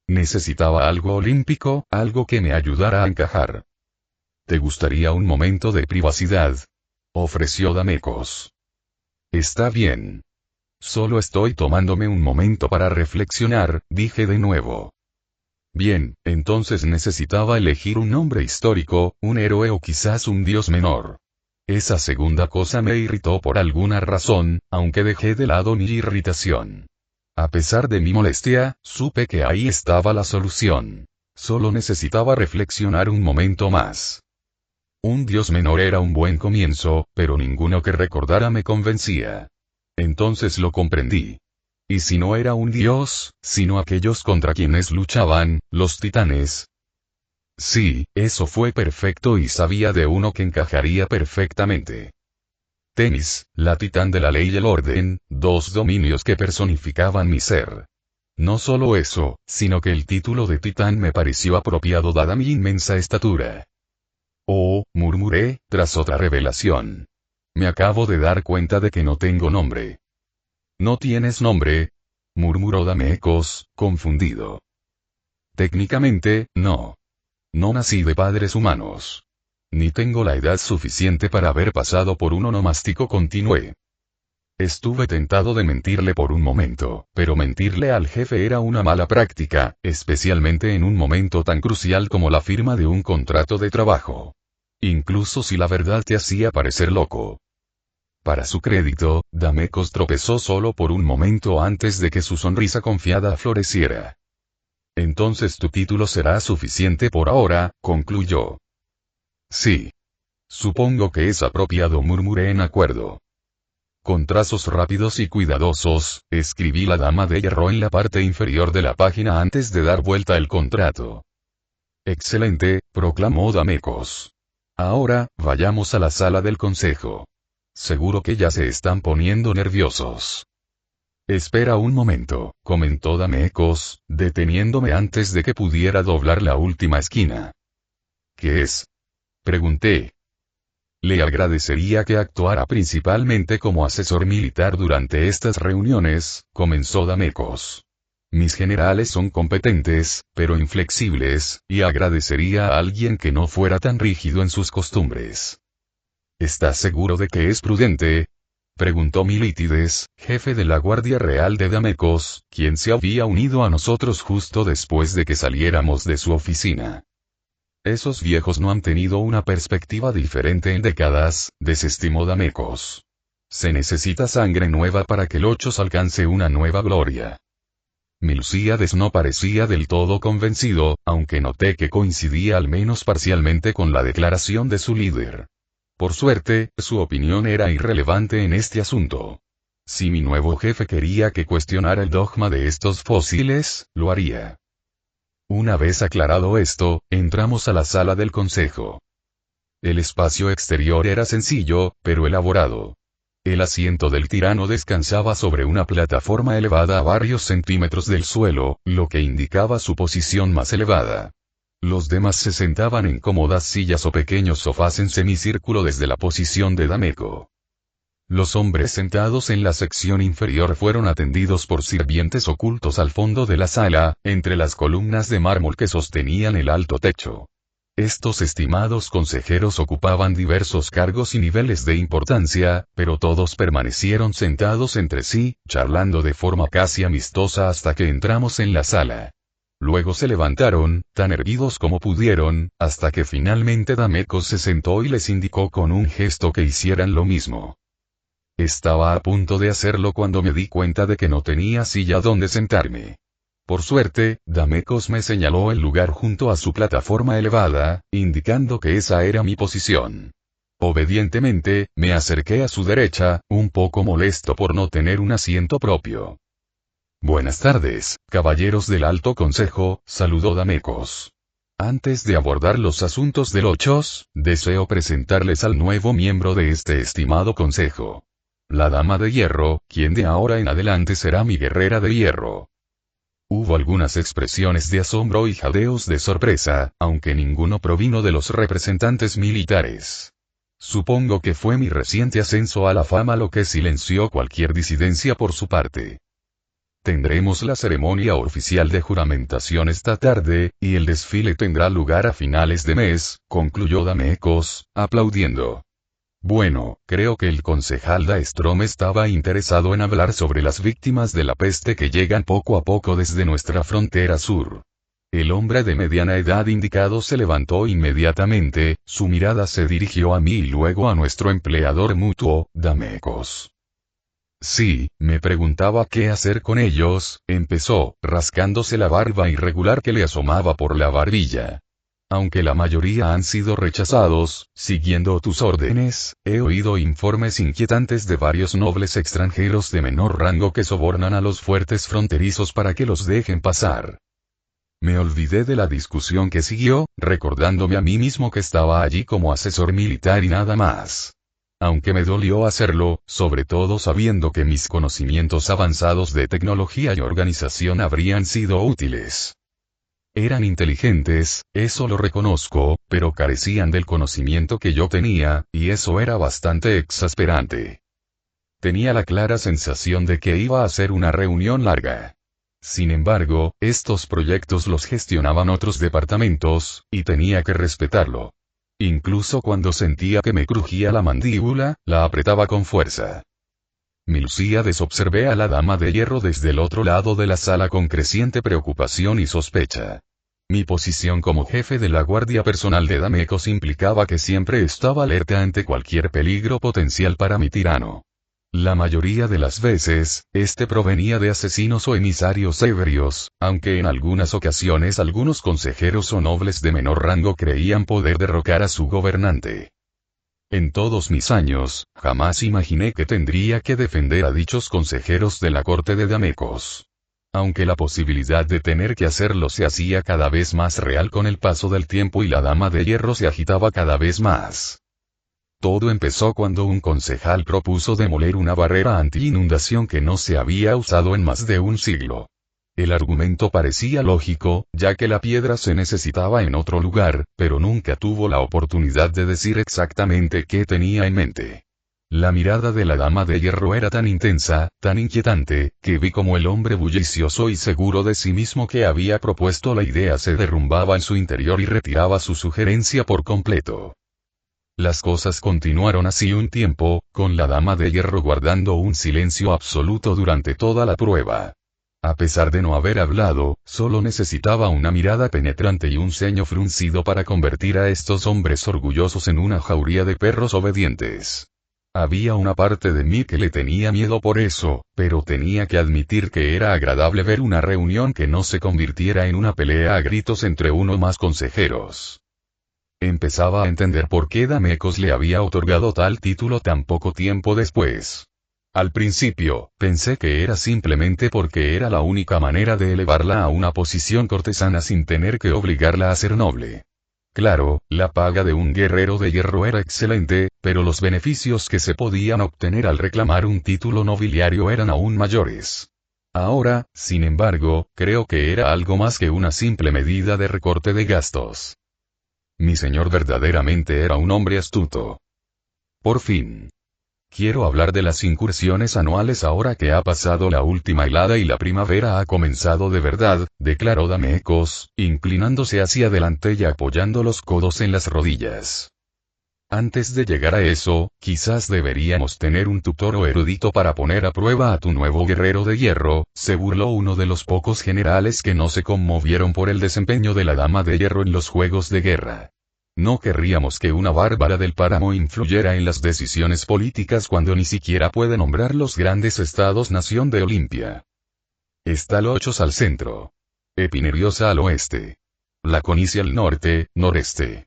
Necesitaba algo olímpico, algo que me ayudara a encajar. ¿Te gustaría un momento de privacidad?, ofreció Damecos. Está bien. Solo estoy tomándome un momento para reflexionar, dije de nuevo. Bien, entonces necesitaba elegir un nombre histórico, un héroe o quizás un dios menor. Esa segunda cosa me irritó por alguna razón, aunque dejé de lado mi irritación. A pesar de mi molestia, supe que ahí estaba la solución. Solo necesitaba reflexionar un momento más. Un dios menor era un buen comienzo, pero ninguno que recordara me convencía. Entonces lo comprendí. ¿Y si no era un dios, sino aquellos contra quienes luchaban, los titanes? Sí, eso fue perfecto y sabía de uno que encajaría perfectamente. Temis, la titán de la ley y el orden, dos dominios que personificaban mi ser. No solo eso, sino que el título de titán me pareció apropiado dada mi inmensa estatura. Oh, murmuré, tras otra revelación. Me acabo de dar cuenta de que no tengo nombre. ¿No tienes nombre?, murmuró Damecos, confundido. Técnicamente, no. No nací de padres humanos. Ni tengo la edad suficiente para haber pasado por un onomástico, continué. Estuve tentado de mentirle por un momento, pero mentirle al jefe era una mala práctica, especialmente en un momento tan crucial como la firma de un contrato de trabajo. Incluso si la verdad te hacía parecer loco. Para su crédito, Damecos tropezó solo por un momento antes de que su sonrisa confiada floreciera. Entonces tu título será suficiente por ahora, concluyó. Sí. Supongo que es apropiado, murmuré en acuerdo. Con trazos rápidos y cuidadosos, escribí la dama de hierro en la parte inferior de la página antes de dar vuelta el contrato. Excelente, proclamó Damecos. Ahora, vayamos a la sala del consejo. Seguro que ya se están poniendo nerviosos. Espera un momento, comentó Damecos, deteniéndome antes de que pudiera doblar la última esquina. ¿Qué es?, pregunté. Le agradecería que actuara principalmente como asesor militar durante estas reuniones, comenzó Damecos. Mis generales son competentes, pero inflexibles, y agradecería a alguien que no fuera tan rígido en sus costumbres. ¿Estás seguro de que es prudente?, preguntó Milítides, jefe de la Guardia Real de Damecos, quien se había unido a nosotros justo después de que saliéramos de su oficina. Esos viejos no han tenido una perspectiva diferente en décadas, desestimó Damecos. Se necesita sangre nueva para que Lochos alcance una nueva gloria. Milcíades no parecía del todo convencido, aunque noté que coincidía al menos parcialmente con la declaración de su líder. Por suerte, su opinión era irrelevante en este asunto. Si mi nuevo jefe quería que cuestionara el dogma de estos fósiles, lo haría. Una vez aclarado esto, entramos a la sala del consejo. El espacio exterior era sencillo, pero elaborado. El asiento del tirano descansaba sobre una plataforma elevada a varios centímetros del suelo, lo que indicaba su posición más elevada. Los demás se sentaban en cómodas sillas o pequeños sofás en semicírculo desde la posición de Dameco. Los hombres sentados en la sección inferior fueron atendidos por sirvientes ocultos al fondo de la sala, entre las columnas de mármol que sostenían el alto techo. Estos estimados consejeros ocupaban diversos cargos y niveles de importancia, pero todos permanecieron sentados entre sí, charlando de forma casi amistosa hasta que entramos en la sala. Luego se levantaron, tan erguidos como pudieron, hasta que finalmente Damecos se sentó y les indicó con un gesto que hicieran lo mismo. Estaba a punto de hacerlo cuando me di cuenta de que no tenía silla donde sentarme. Por suerte, Damecos me señaló el lugar junto a su plataforma elevada, indicando que esa era mi posición. Obedientemente, me acerqué a su derecha, un poco molesto por no tener un asiento propio. Buenas tardes, caballeros del Alto Consejo, saludó Damecos. Antes de abordar los asuntos de Lochos, deseo presentarles al nuevo miembro de este estimado consejo. La Dama de Hierro, quien de ahora en adelante será mi guerrera de hierro. Hubo algunas expresiones de asombro y jadeos de sorpresa, aunque ninguno provino de los representantes militares. Supongo que fue mi reciente ascenso a la fama lo que silenció cualquier disidencia por su parte. Tendremos la ceremonia oficial de juramentación esta tarde, y el desfile tendrá lugar a finales de mes, concluyó Damecos, aplaudiendo. Bueno, creo que el concejal Daestrom estaba interesado en hablar sobre las víctimas de la peste que llegan poco a poco desde nuestra frontera sur. El hombre de mediana edad indicado se levantó inmediatamente, su mirada se dirigió a mí y luego a nuestro empleador mutuo, Damecos. Sí, me preguntaba qué hacer con ellos, empezó, rascándose la barba irregular que le asomaba por la barbilla. Aunque la mayoría han sido rechazados, siguiendo tus órdenes, he oído informes inquietantes de varios nobles extranjeros de menor rango que sobornan a los fuertes fronterizos para que los dejen pasar. Me olvidé de la discusión que siguió, recordándome a mí mismo que estaba allí como asesor militar y nada más. Aunque me dolió hacerlo, sobre todo sabiendo que mis conocimientos avanzados de tecnología y organización habrían sido útiles. Eran inteligentes, eso lo reconozco, pero carecían del conocimiento que yo tenía, y eso era bastante exasperante. Tenía la clara sensación de que iba a ser una reunión larga. Sin embargo, estos proyectos los gestionaban otros departamentos, y tenía que respetarlo. Incluso cuando sentía que me crujía la mandíbula, la apretaba con fuerza. Milcíades observé a la dama de hierro desde el otro lado de la sala con creciente preocupación y sospecha. Mi posición como jefe de la guardia personal de Damecos implicaba que siempre estaba alerta ante cualquier peligro potencial para mi tirano. La mayoría de las veces, este provenía de asesinos o emisarios ebrios, aunque en algunas ocasiones algunos consejeros o nobles de menor rango creían poder derrocar a su gobernante. En todos mis años, jamás imaginé que tendría que defender a dichos consejeros de la corte de Damecos. Aunque la posibilidad de tener que hacerlo se hacía cada vez más real con el paso del tiempo y la dama de hierro se agitaba cada vez más. Todo empezó cuando un concejal propuso demoler una barrera anti-inundación que no se había usado en más de un siglo. El argumento parecía lógico, ya que la piedra se necesitaba en otro lugar, pero nunca tuvo la oportunidad de decir exactamente qué tenía en mente. La mirada de la dama de hierro era tan intensa, tan inquietante, que vi como el hombre bullicioso y seguro de sí mismo que había propuesto la idea se derrumbaba en su interior y retiraba su sugerencia por completo. Las cosas continuaron así un tiempo, con la dama de hierro guardando un silencio absoluto durante toda la prueba. A pesar de no haber hablado, solo necesitaba una mirada penetrante y un ceño fruncido para convertir a estos hombres orgullosos en una jauría de perros obedientes. Había una parte de mí que le tenía miedo por eso, pero tenía que admitir que era agradable ver una reunión que no se convirtiera en una pelea a gritos entre uno o más consejeros. Empezaba a entender por qué Damecos le había otorgado tal título tan poco tiempo después. Al principio, pensé que era simplemente porque era la única manera de elevarla a una posición cortesana sin tener que obligarla a ser noble. Claro, la paga de un guerrero de hierro era excelente, pero los beneficios que se podían obtener al reclamar un título nobiliario eran aún mayores. Ahora, sin embargo, creo que era algo más que una simple medida de recorte de gastos. Mi señor verdaderamente era un hombre astuto. Por fin. Quiero hablar de las incursiones anuales ahora que ha pasado la última helada y la primavera ha comenzado de verdad, declaró Damecos, inclinándose hacia adelante y apoyando los codos en las rodillas. Antes de llegar a eso, quizás deberíamos tener un tutor o erudito para poner a prueba a tu nuevo guerrero de hierro, se burló uno de los pocos generales que no se conmovieron por el desempeño de la dama de hierro en los juegos de guerra. No querríamos que una bárbara del páramo influyera en las decisiones políticas cuando ni siquiera puede nombrar los grandes estados-nación de Olimpia. Estalochos al centro. Epineriosa al oeste. Laconicia al norte, noreste.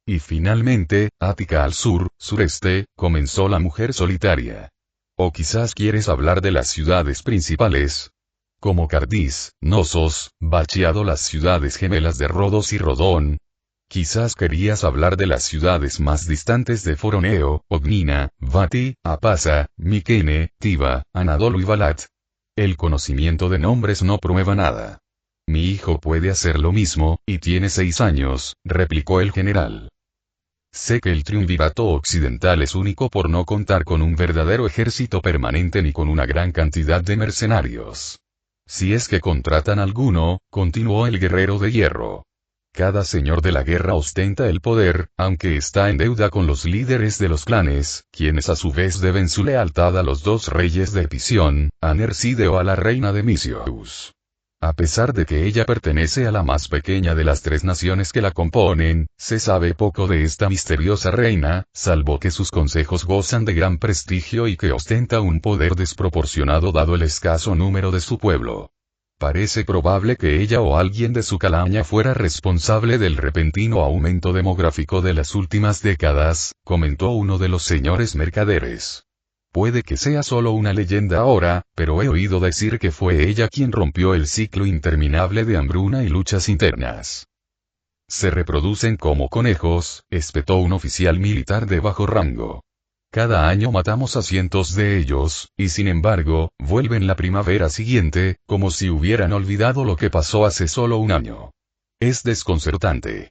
Y finalmente, Ática al sur, sureste, comenzó la mujer solitaria. O quizás quieres hablar de las ciudades principales. Como Cardís, Nosos, Bachiado, las ciudades gemelas de Rodos y Rodón. Quizás querías hablar de las ciudades más distantes de Foroneo, Ognina, Vati, Apasa, Miquene, Tiba, Anadolu y Balat. El conocimiento de nombres no prueba nada. Mi hijo puede hacer lo mismo, y tiene 6 años, replicó el general. Sé que el triunvirato occidental es único por no contar con un verdadero ejército permanente ni con una gran cantidad de mercenarios. Si es que contratan alguno, continuó el guerrero de hierro. Cada señor de la guerra ostenta el poder, aunque está en deuda con los líderes de los clanes, quienes a su vez deben su lealtad a los dos reyes de Episión, a Nerside o a la reina de Misios. A pesar de que ella pertenece a la más pequeña de las tres naciones que la componen, se sabe poco de esta misteriosa reina, salvo que sus consejos gozan de gran prestigio y que ostenta un poder desproporcionado dado el escaso número de su pueblo. Parece probable que ella o alguien de su calaña fuera responsable del repentino aumento demográfico de las últimas décadas, comentó uno de los señores mercaderes. Puede que sea solo una leyenda ahora, pero he oído decir que fue ella quien rompió el ciclo interminable de hambruna y luchas internas. Se reproducen como conejos, espetó un oficial militar de bajo rango. Cada año matamos a cientos de ellos, y sin embargo, vuelven la primavera siguiente, como si hubieran olvidado lo que pasó hace solo un año. Es desconcertante.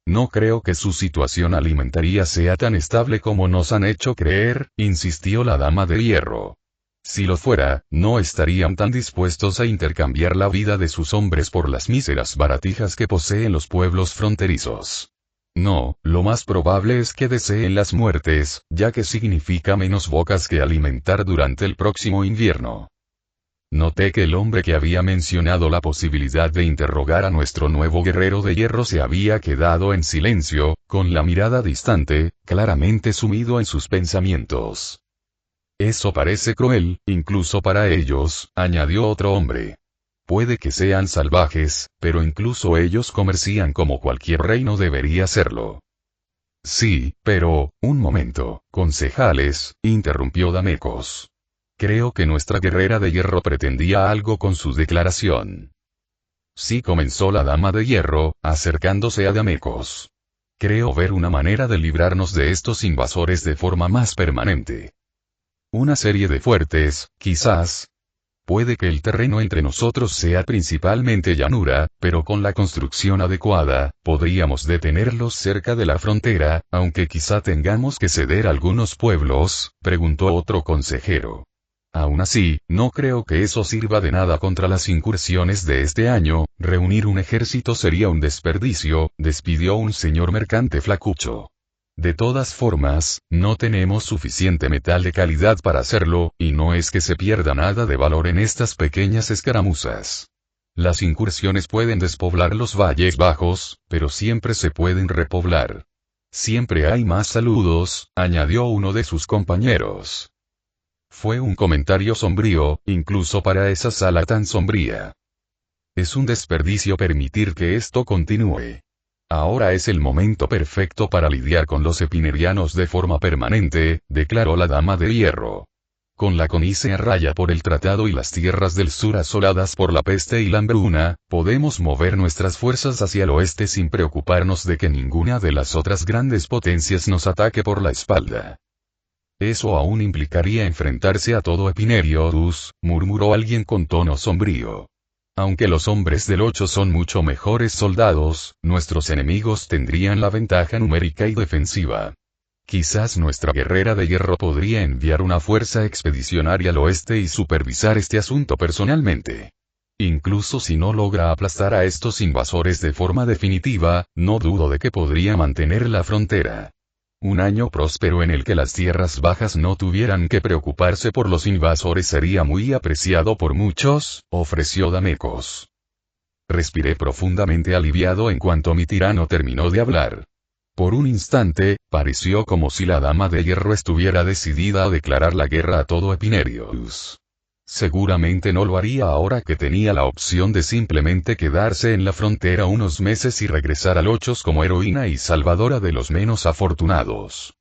No creo que su situación alimentaria sea tan estable como nos han hecho creer, insistió la dama de hierro. Si lo fuera, no estarían tan dispuestos a intercambiar la vida de sus hombres por las míseras baratijas que poseen los pueblos fronterizos. No, lo más probable es que deseen las muertes, ya que significa menos bocas que alimentar durante el próximo invierno. Noté que el hombre que había mencionado la posibilidad de interrogar a nuestro nuevo guerrero de hierro se había quedado en silencio, con la mirada distante, claramente sumido en sus pensamientos. Eso parece cruel, incluso para ellos, añadió otro hombre. Puede que sean salvajes, pero incluso ellos comercian como cualquier reino debería hacerlo. Sí, pero, un momento, concejales, interrumpió Damecos. Creo que nuestra guerrera de hierro pretendía algo con su declaración. Sí, comenzó la dama de hierro, acercándose a Damecos. Creo ver una manera de librarnos de estos invasores de forma más permanente. Una serie de fuertes, quizás. Puede que el terreno entre nosotros sea principalmente llanura, pero con la construcción adecuada, podríamos detenerlos cerca de la frontera, aunque quizá tengamos que ceder algunos pueblos, preguntó otro consejero. Aún así, no creo que eso sirva de nada contra las incursiones de este año, reunir un ejército sería un desperdicio, despidió un señor mercante flacucho. De todas formas, no tenemos suficiente metal de calidad para hacerlo, y no es que se pierda nada de valor en estas pequeñas escaramuzas. Las incursiones pueden despoblar los valles bajos, pero siempre se pueden repoblar. Siempre hay más saludos, añadió uno de sus compañeros. Fue un comentario sombrío, incluso para esa sala tan sombría. Es un desperdicio permitir que esto continúe. Ahora es el momento perfecto para lidiar con los epinerianos de forma permanente, declaró la dama de hierro. Con la Conice raya por el tratado y las tierras del sur asoladas por la peste y la hambruna, podemos mover nuestras fuerzas hacia el oeste sin preocuparnos de que ninguna de las otras grandes potencias nos ataque por la espalda. Eso aún implicaría enfrentarse a todo Epinerios, murmuró alguien con tono sombrío. Aunque los hombres del 8 son mucho mejores soldados, nuestros enemigos tendrían la ventaja numérica y defensiva. Quizás nuestra guerrera de hierro podría enviar una fuerza expedicionaria al oeste y supervisar este asunto personalmente. Incluso si no logra aplastar a estos invasores de forma definitiva, no dudo de que podría mantener la frontera. Un año próspero en el que las tierras bajas no tuvieran que preocuparse por los invasores sería muy apreciado por muchos, ofreció Damecos. Respiré profundamente aliviado en cuanto mi tirano terminó de hablar. Por un instante, pareció como si la dama de hierro estuviera decidida a declarar la guerra a todo Epinerios. Seguramente no lo haría ahora que tenía la opción de simplemente quedarse en la frontera unos meses y regresar al Ochos como heroína y salvadora de los menos afortunados.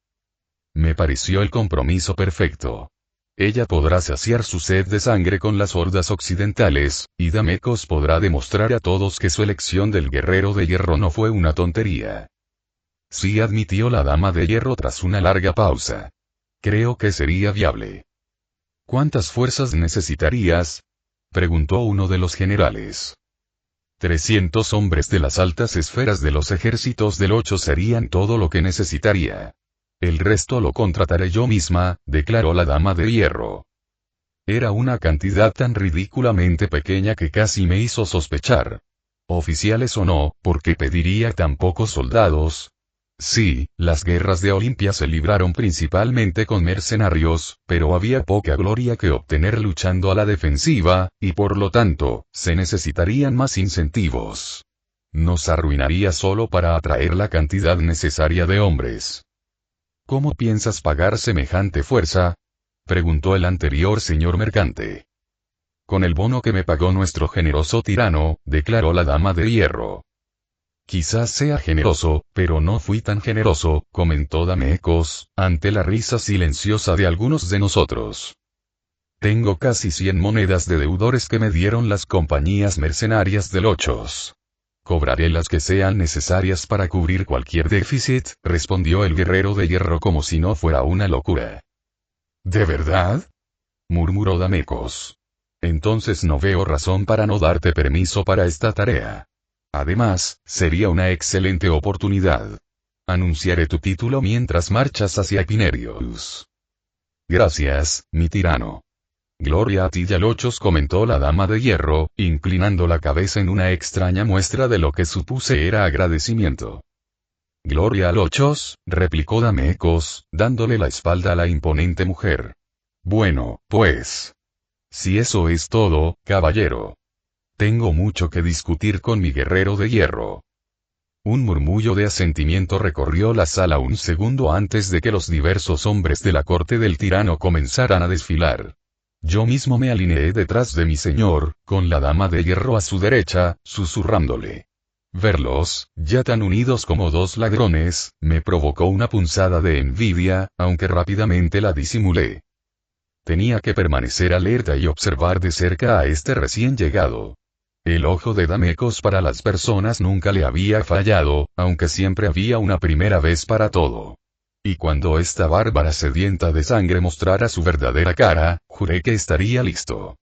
Me pareció el compromiso perfecto. Ella podrá saciar su sed de sangre con las hordas occidentales, y Damecos podrá demostrar a todos que su elección del guerrero de hierro no fue una tontería. Sí, admitió la dama de hierro tras una larga pausa. Creo que sería viable. ¿Cuántas fuerzas necesitarías?, preguntó uno de los generales. 300 hombres de las altas esferas de los ejércitos del 8 serían todo lo que necesitaría. El resto lo contrataré yo misma, declaró la dama de hierro. Era una cantidad tan ridículamente pequeña que casi me hizo sospechar. Oficiales o no, ¿por qué pediría tan pocos soldados? Sí, las guerras de Olimpia se libraron principalmente con mercenarios, pero había poca gloria que obtener luchando a la defensiva, y por lo tanto, se necesitarían más incentivos. Nos arruinaría solo para atraer la cantidad necesaria de hombres. ¿Cómo piensas pagar semejante fuerza? Preguntó el anterior señor mercante. Con el bono que me pagó nuestro generoso tirano, declaró la dama de hierro. Quizás sea generoso, pero no fui tan generoso, comentó Damecos, ante la risa silenciosa de algunos de nosotros. Tengo casi 100 monedas de deudores que me dieron las compañías mercenarias del Ochos. Cobraré las que sean necesarias para cubrir cualquier déficit, respondió el guerrero de hierro como si no fuera una locura. ¿De verdad? Murmuró Damecos. Entonces no veo razón para no darte permiso para esta tarea. Además, sería una excelente oportunidad. Anunciaré tu título mientras marchas hacia Epinerius. Gracias, mi tirano. Gloria a ti y a Lochos, comentó la dama de hierro, inclinando la cabeza en una extraña muestra de lo que supuse era agradecimiento. Gloria a Lochos, replicó Damecos, dándole la espalda a la imponente mujer. Bueno, pues. Si eso es todo, caballero. Tengo mucho que discutir con mi guerrero de hierro. Un murmullo de asentimiento recorrió la sala un segundo antes de que los diversos hombres de la corte del tirano comenzaran a desfilar. Yo mismo me alineé detrás de mi señor, con la dama de hierro a su derecha, susurrándole. Verlos, ya tan unidos como dos ladrones, me provocó una punzada de envidia, aunque rápidamente la disimulé. Tenía que permanecer alerta y observar de cerca a este recién llegado. El ojo de Damecos para las personas nunca le había fallado, aunque siempre había una primera vez para todo. Y cuando esta bárbara sedienta de sangre mostrara su verdadera cara, juré que estaría listo.